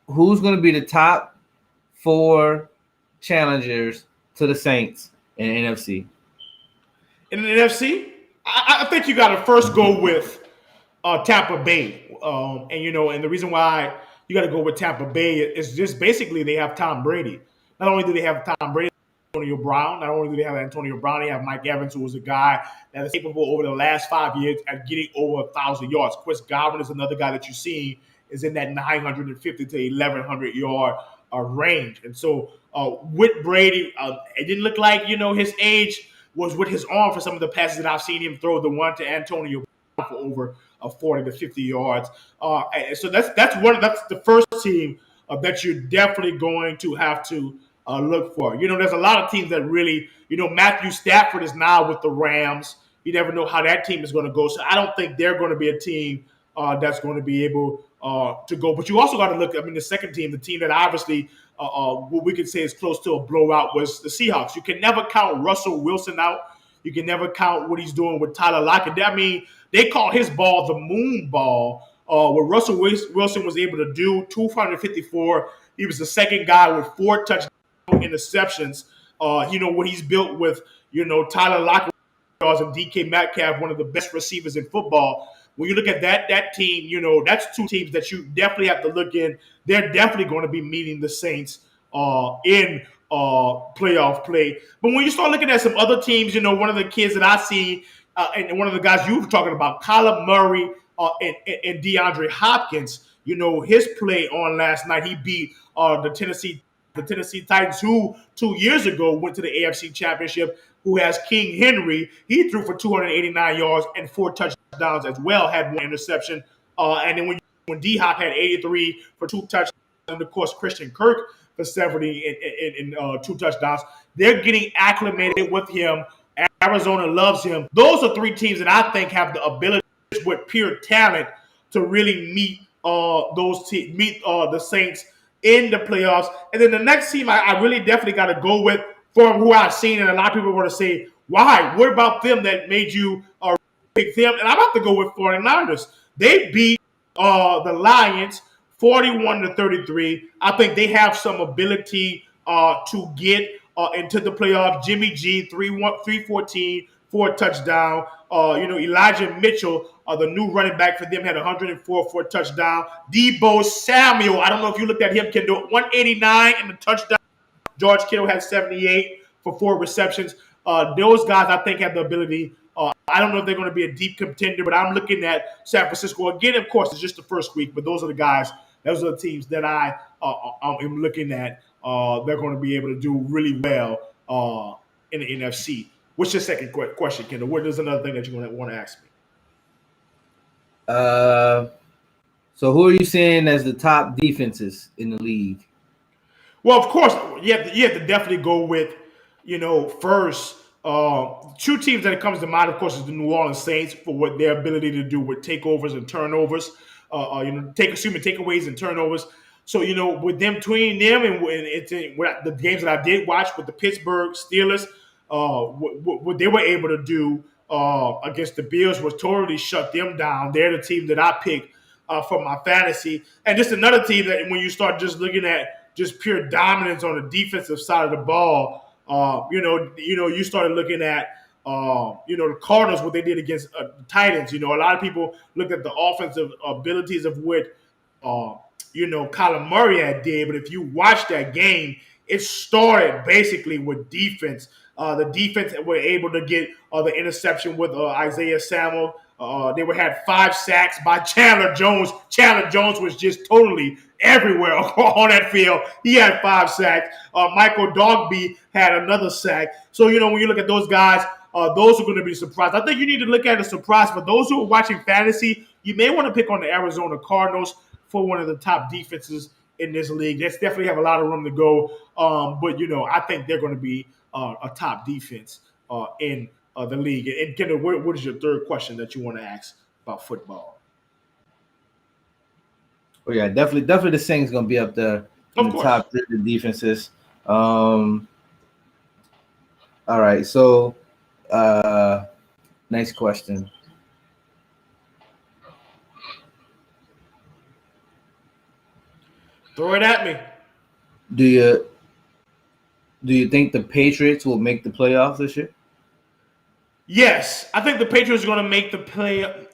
going to be the top 4 challengers to the Saints in the NFC? In the NFC? I think you got to first go with Tampa Bay, and the reason why you got to go with Tampa Bay is just basically they have Tom Brady. Not only do they have Tom Brady, Antonio Brown. Not only do they have Antonio Brown, they have Mike Evans, who was a guy that is capable over the last 5 years at getting over 1,000 yards. Chris Godwin is another guy that you see is in that 950 to 1,100 yard range. And so with Brady, it didn't look like his age was with his arm for some of the passes that I've seen him throw. The one to Antonio Brown for over 40 to 50 yards. So that's the first team that you're definitely going to have to look for. There's a lot of teams that really, Matthew Stafford is now with the Rams. You never know how that team is going to go. So I don't think they're going to be a team that's going to be able to go. But you also got to look. I mean, the second team, the team that obviously what we could say is close to a blowout, was the Seahawks. You can never count Russell Wilson out. You can never count what he's doing with Tyler Lockett. I mean, they call his ball the moon ball. What Russell Wilson was able to do, 254. He was the second guy with 4 touchdowns, interceptions. What he's built with, Tyler Lockett and DK Metcalf, one of the best receivers in football. When you look at that team, that's two teams that you definitely have to look in. They're definitely going to be meeting the Saints in playoff play. But when you start looking at some other teams, one of the kids that I see, and one of the guys you were talking about, Kyler Murray and DeAndre Hopkins, his play on last night, he beat the Tennessee Titans, who 2 years ago went to the AFC Championship, who has King Henry. He threw for 289 yards and 4 touchdowns as well, had 1 interception. And then when D-Hop had 83 for 2 touchdowns, and of course Christian Kirk for 70 in 2 touchdowns, they're getting acclimated with him. Arizona loves him. Those are 3 teams that I think have the ability with pure talent to really meet the Saints in the playoffs. And then the next team I really definitely got to go with, from who I've seen, and a lot of people are going to say, why? What about them that made you pick them? And I'm about to go with 49ers. They beat the Lions 41-33. I think they have some ability to get into the playoffs. Jimmy G, 314, 4 touchdown. Elijah Mitchell, the new running back for them, had 104 for a touchdown. Deebo Samuel, I don't know if you looked at him, Kendall, 189 in the touchdown. George Kittle had 78 for 4 receptions. Those guys, I think, have the ability. I don't know if they're going to be a deep contender, but I'm looking at San Francisco. Again, of course, it's just the first week, but those are the guys, those are the teams that I am looking at. They're going to be able to do really well in the NFC. What's your second question, Kendall? What is another thing that you want to ask me? So who are you saying as the top defenses in the league? Well, of course, you have to definitely go with, first, 2 teams that it comes to mind, of course, is the New Orleans Saints for what their ability to do with takeovers and turnovers, takeaways and turnovers. So, with them, between them and the games that I did watch with the Pittsburgh Steelers, what they were able to do against the Bills was totally shut them down. They're the team that I picked for my fantasy. And just another team that when you start just looking at just pure dominance on the defensive side of the ball, you started looking at, the Cardinals, what they did against the Titans. A lot of people looked at the offensive abilities of what, Kyler Murray had did. But if you watch that game, it started basically with defense. The defense were able to get the interception with Isaiah Samuel. They had 5 sacks by Chandler Jones. Chandler Jones was just totally everywhere on that field. He had 5 sacks. Michael Dogby had another sack. So, when you look at those guys, those are going to be surprised. I think you need to look at a surprise. For those who are watching fantasy, you may want to pick on the Arizona Cardinals for one of the top defenses in this league. They definitely have a lot of room to go. But, I think they're going to be a top defense in the league. And Kendall, what is your third question that you want to ask about football? Oh yeah, definitely the Saints gonna be up there in the top 3 defenses. All right, so next question. Throw it at me. Do you think the Patriots will make the playoffs this year? Yes, I think the Patriots are going to make the play.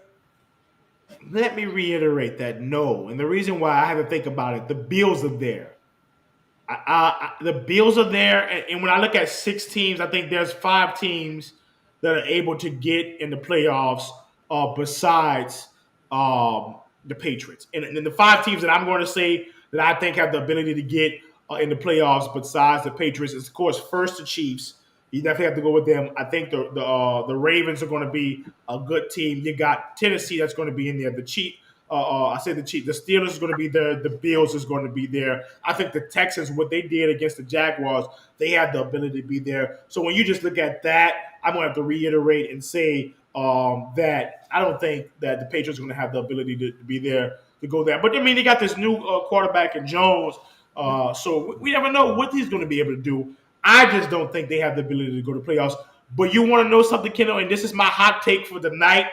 Let me reiterate that no, and the reason why I have to think about it, the Bills are there. The Bills are there, and when I look at 6 teams, I think there's 5 teams that are able to get in the playoffs besides the Patriots. And then the 5 teams that I'm going to say that I think have the ability to get in the playoffs besides the Patriots is, of course, first the Chiefs. You definitely have to go with them. I think the Ravens are going to be a good team. You got Tennessee that's going to be in there. I say the Chiefs. The Steelers is going to be there. The Bills is going to be there. I think the Texans, what they did against the Jaguars, they had the ability to be there. So when you just look at that, I'm going to have to reiterate and say that I don't think that the Patriots are going to have the ability to be there to go there. But I mean, they got this new quarterback in Jones, so we never know what he's going to be able to do. I just don't think they have the ability to go to playoffs. But you want to know something, Kendall? And this is my hot take for the night.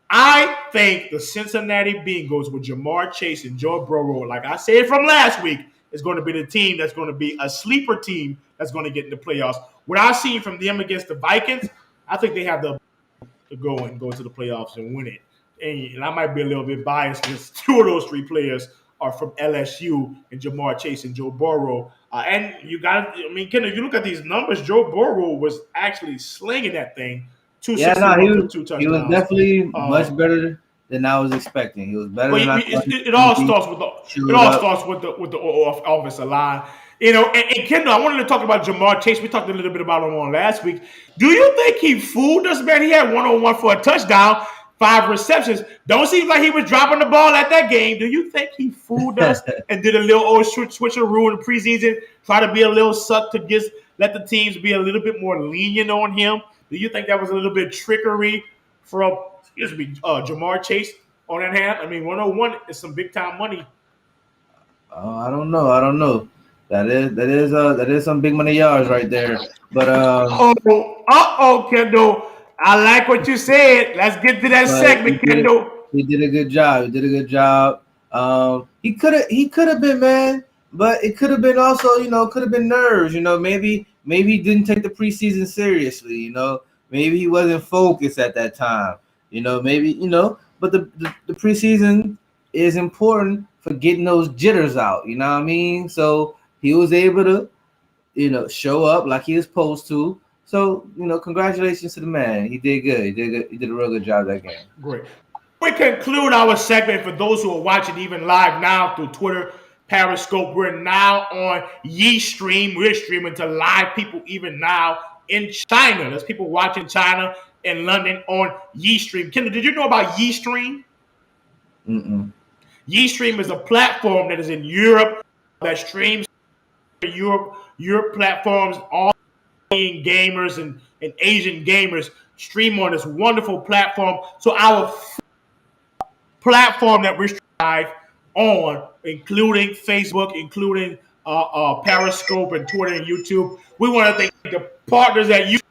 I think the Cincinnati Bengals with Jamar Chase and Joe Burrow, like I said from last week, is going to be the team that's going to be a sleeper team that's going to get in the playoffs. What I've seen from them against the Vikings, I think they have the to go to the playoffs and win it. And I might be a little bit biased because 2 of those 3 players are from LSU and Jamar Chase and Joe Burrow. And you got, I mean, Ken, if you look at these numbers, Joe Burrow was actually slinging that thing. Yeah, no, 261 for 2 he was touchdowns. definitely much better than I was expecting. He was better than I thought. It all starts with the offensive line. You know, and Kendall, I wanted to talk about Jamar Chase. We talked a little bit about him on last week. Do you think he fooled us, man? He had 101 for a touchdown, 5 receptions. Don't seem like he was dropping the ball at that game. Do you think he fooled us and did a little old switcheroo in the preseason, try to be a little suck to just let the teams be a little bit more lenient on him? Do you think that was a little bit trickery from Jamar Chase on that hand? I mean, 101 is some big time money. I don't know. I don't know. That is some big money yards right there. But Kendall. I like what you said. Let's get to that segment, Kendall. He did a good job. He did a good job. He could have been, man, but it could have been also, could have been nerves. Maybe he didn't take the preseason seriously. Maybe he wasn't focused at that time. Maybe but the preseason is important for getting those jitters out. You know what I mean? So he was able to, show up like he was supposed to. So, congratulations to the man. He did good. He did a real good job that game. Great. We conclude our segment for those who are watching even live now through Twitter, Periscope. We're now on Stream. We're streaming to live people even now in China. There's people watching China and London on Stream. Kendall, did you know about Stream? Stream is a platform that is in Europe that streams Europe platforms. All gamers and Asian gamers stream on this wonderful platform. So our platform that we're live on, including Facebook, including Periscope and Twitter and YouTube. We want to thank the partners at YouTube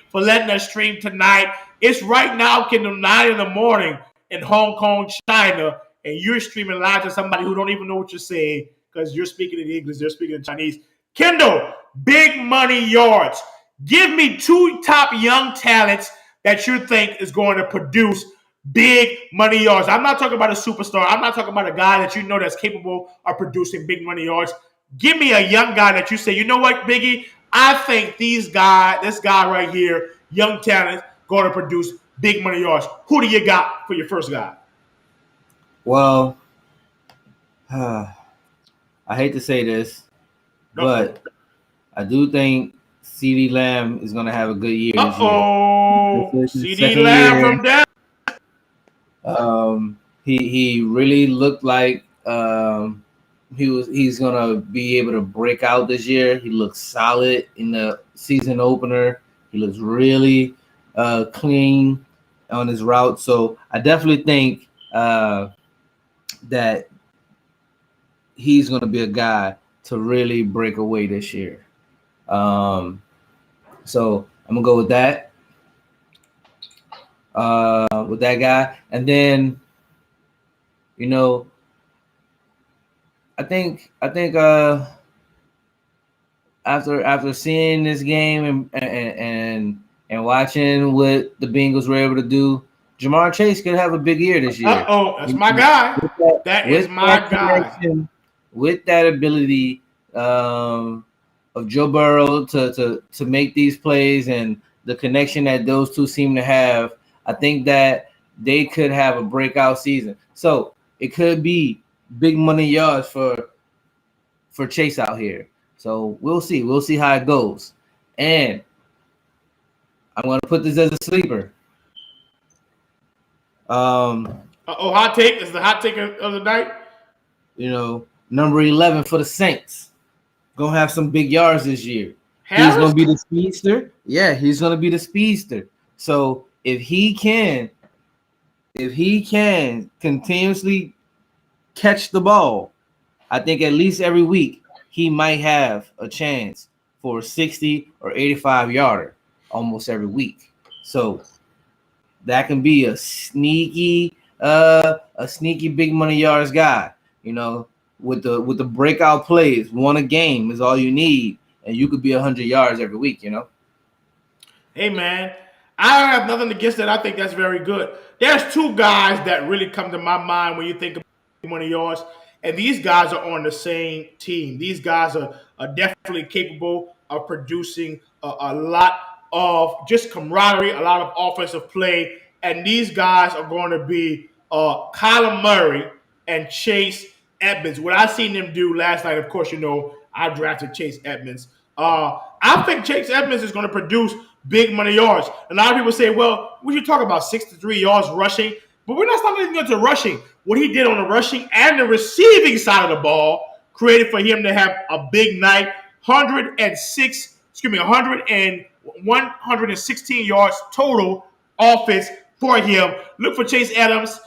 for letting us stream tonight. It's right now, Kendall, 9 in the morning in Hong Kong, China, and you're streaming live to somebody who don't even know what you're saying because you're speaking in English, they're speaking in Chinese. Kendall, big money yards. Give me 2 top young talents that you think is going to produce big money yards. I'm not talking about a superstar. I'm not talking about a guy that you know that's capable of producing big money yards. Give me a young guy that you say, you know what, Biggie? I think this guy right here, young talent, going to produce big money yards. Who do you got for your first guy? Well, I hate to say this, but I do think CeeDee Lamb is going to have a good year this year. CeeDee Lamb from down. He really looked like he's going to be able to break out this year. He looks solid in the season opener. He looks really clean on his route. So I definitely think that he's going to be a guy to really break away this year. So I'm gonna go with that. With that guy, and then I think after seeing this game and and watching what the Bengals were able to do, Jamar Chase could have a big year this year. That's my guy. That is With my that guy. connection, with that ability of Joe Burrow to make these plays and the connection that those two seem to have, I think that they could have a breakout season. So it could be big money yards for Chase out here. So we'll see. We'll see how it goes. And I'm going to put this as a sleeper. Hot take. This is the hot take of the night. Number 11 for the Saints. Going to have some big yards this year. Harris? He's going to be the speedster. Yeah, he's going to be the speedster. So if he can continuously catch the ball, I think at least every week he might have a chance for a 60 or 85 yarder almost every week. So that can be a sneaky big money yards guy. With the breakout plays, one a game is all you need, and you could be 100 yards every week. Hey man, I don't have nothing against that. I think that's very good. There's two guys that really come to my mind when you think of one of yours, and these guys are on the same team. These guys are definitely capable of producing a lot of just camaraderie, a lot of offensive play, and these guys are going to be Kyler Murray and Chase Edmonds. What I seen them do last night, of course, I drafted Chase Edmonds. I think Chase Edmonds is going to produce big money yards. A lot of people say, well, we should talk about 63 yards rushing, but we're not even going to rushing. What he did on the rushing and the receiving side of the ball created for him to have a big night. 116 yards total offense for him. Look for Chase Edmonds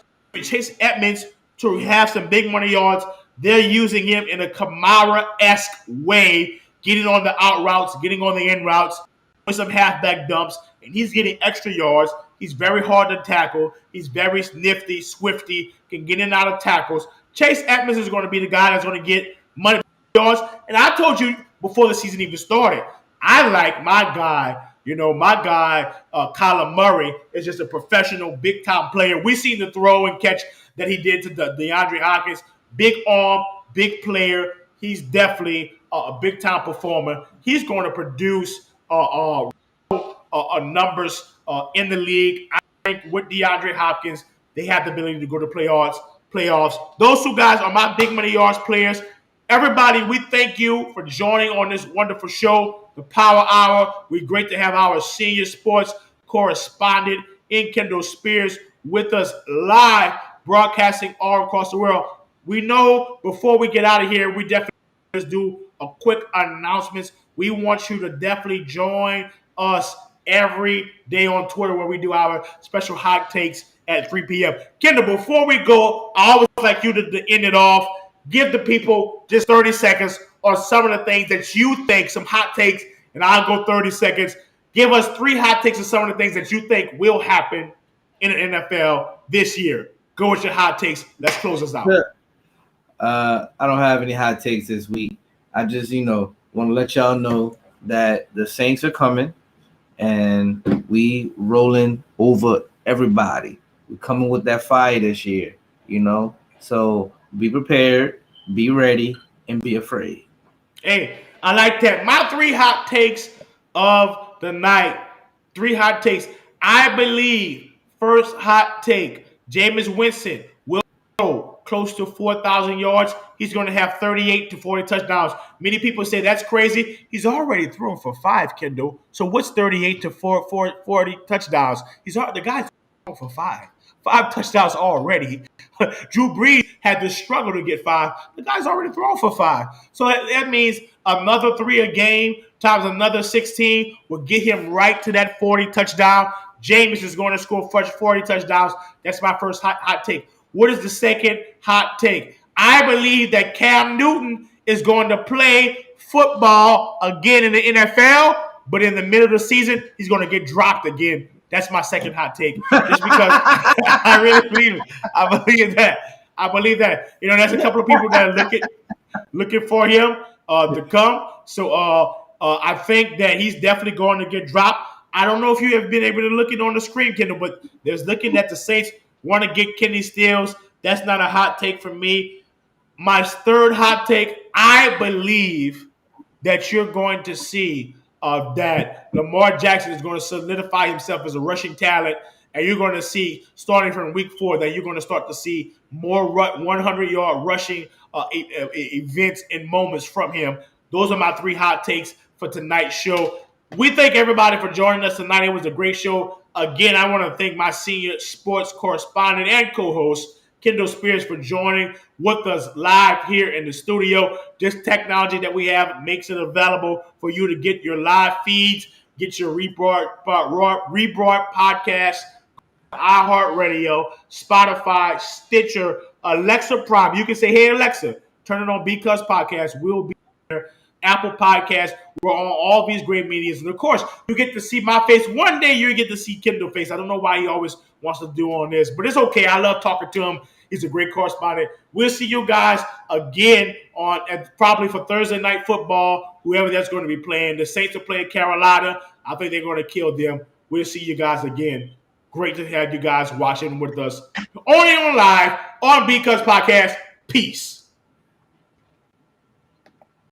to have some big money yards. They're using him in a Kamara-esque way, getting on the out routes, getting on the in routes, with some halfback dumps, and he's getting extra yards. He's very hard to tackle. He's very nifty, swifty, can get in and out of tackles. Chase Edmonds is going to be the guy that's going to get money yards. And I told you before the season even started, I like my guy. Kyler Murray is just a professional, big-time player. We seen the throw and catch that he did to DeAndre Hopkins. Big arm, big player. He's definitely a big-time performer. He's going to produce numbers in the league. I think with DeAndre Hopkins, they have the ability to go to playoffs. Those two guys are my big money yards players. Everybody, we thank you for joining on this wonderful show, the Power Hour. We're great to have our senior sports correspondent in Kendall Spears with us live, broadcasting all across the world. We know before we get out of here, we definitely just do a quick announcements. We want you to definitely join us every day on Twitter where we do our special hot takes at 3 p.m. Kendall, before we go, I always like you to end it off. Give the people just 30 seconds on some of the things that you think, some hot takes, and I'll go 30 seconds. Give us 3 hot takes of some of the things that you think will happen in the NFL this year. Go with your hot takes. Let's close this out. I don't have any hot takes this week. I just, want to let y'all know that the Saints are coming and we rolling over everybody. We're coming with that fire this year, So be prepared, be ready, and be afraid. Hey, I like that. My 3 hot takes of the night. 3 hot takes. I believe, first hot take, Jameis Winston will go close to 4,000 yards. He's going to have 38 to 40 touchdowns. Many people say that's crazy. He's already thrown for 5, Kendall. So what's 38 to 40 touchdowns? The guy's thrown for 5. 5 touchdowns already. Drew Brees had to struggle to get 5. The guy's already thrown for 5. So that means another 3 a game times another 16 will get him right to that 40 touchdown. Jameis is going to score 40 touchdowns. That's my first hot take. What is the second hot take? I believe that Cam Newton is going to play football again in the NFL, but in the middle of the season, he's going to get dropped again. That's my second hot take. Just because I really believe it. I believe that. There's a couple of people that are looking for him to come. So I think that he's definitely going to get dropped. I don't know if you have been able to look it on the screen, Kendall, but there's looking at the Saints want to get Kenny Stills. That's not a hot take from me. My third hot take, I believe that you're going to see that Lamar Jackson is going to solidify himself as a rushing talent, and you're going to see, starting from week 4, that you're going to start to see more 100-yard rushing events and moments from him. Those are my 3 hot takes for tonight's show. We thank everybody for joining us tonight. It was a great show. Again, I want to thank my senior sports correspondent and co-host, Kendall Spears, for joining with us live here in the studio. This technology that we have makes it available for you to get your live feeds, get your rebroad podcast, iHeartRadio, Spotify, Stitcher, Alexa Prime. You can say, hey, Alexa, turn it on Because Podcast. We'll be there. Apple Podcast. We're on all these great medias. And, of course, you get to see my face. One day you get to see Kendall's face. I don't know why he always wants to do on this, but it's okay. I love talking to him. He's a great correspondent. We'll see you guys again on probably for Thursday Night Football, whoever that's going to be playing. The Saints are playing Carolina. I think they're going to kill them. We'll see you guys again. Great to have you guys watching with us only on live on Because Podcast. Peace.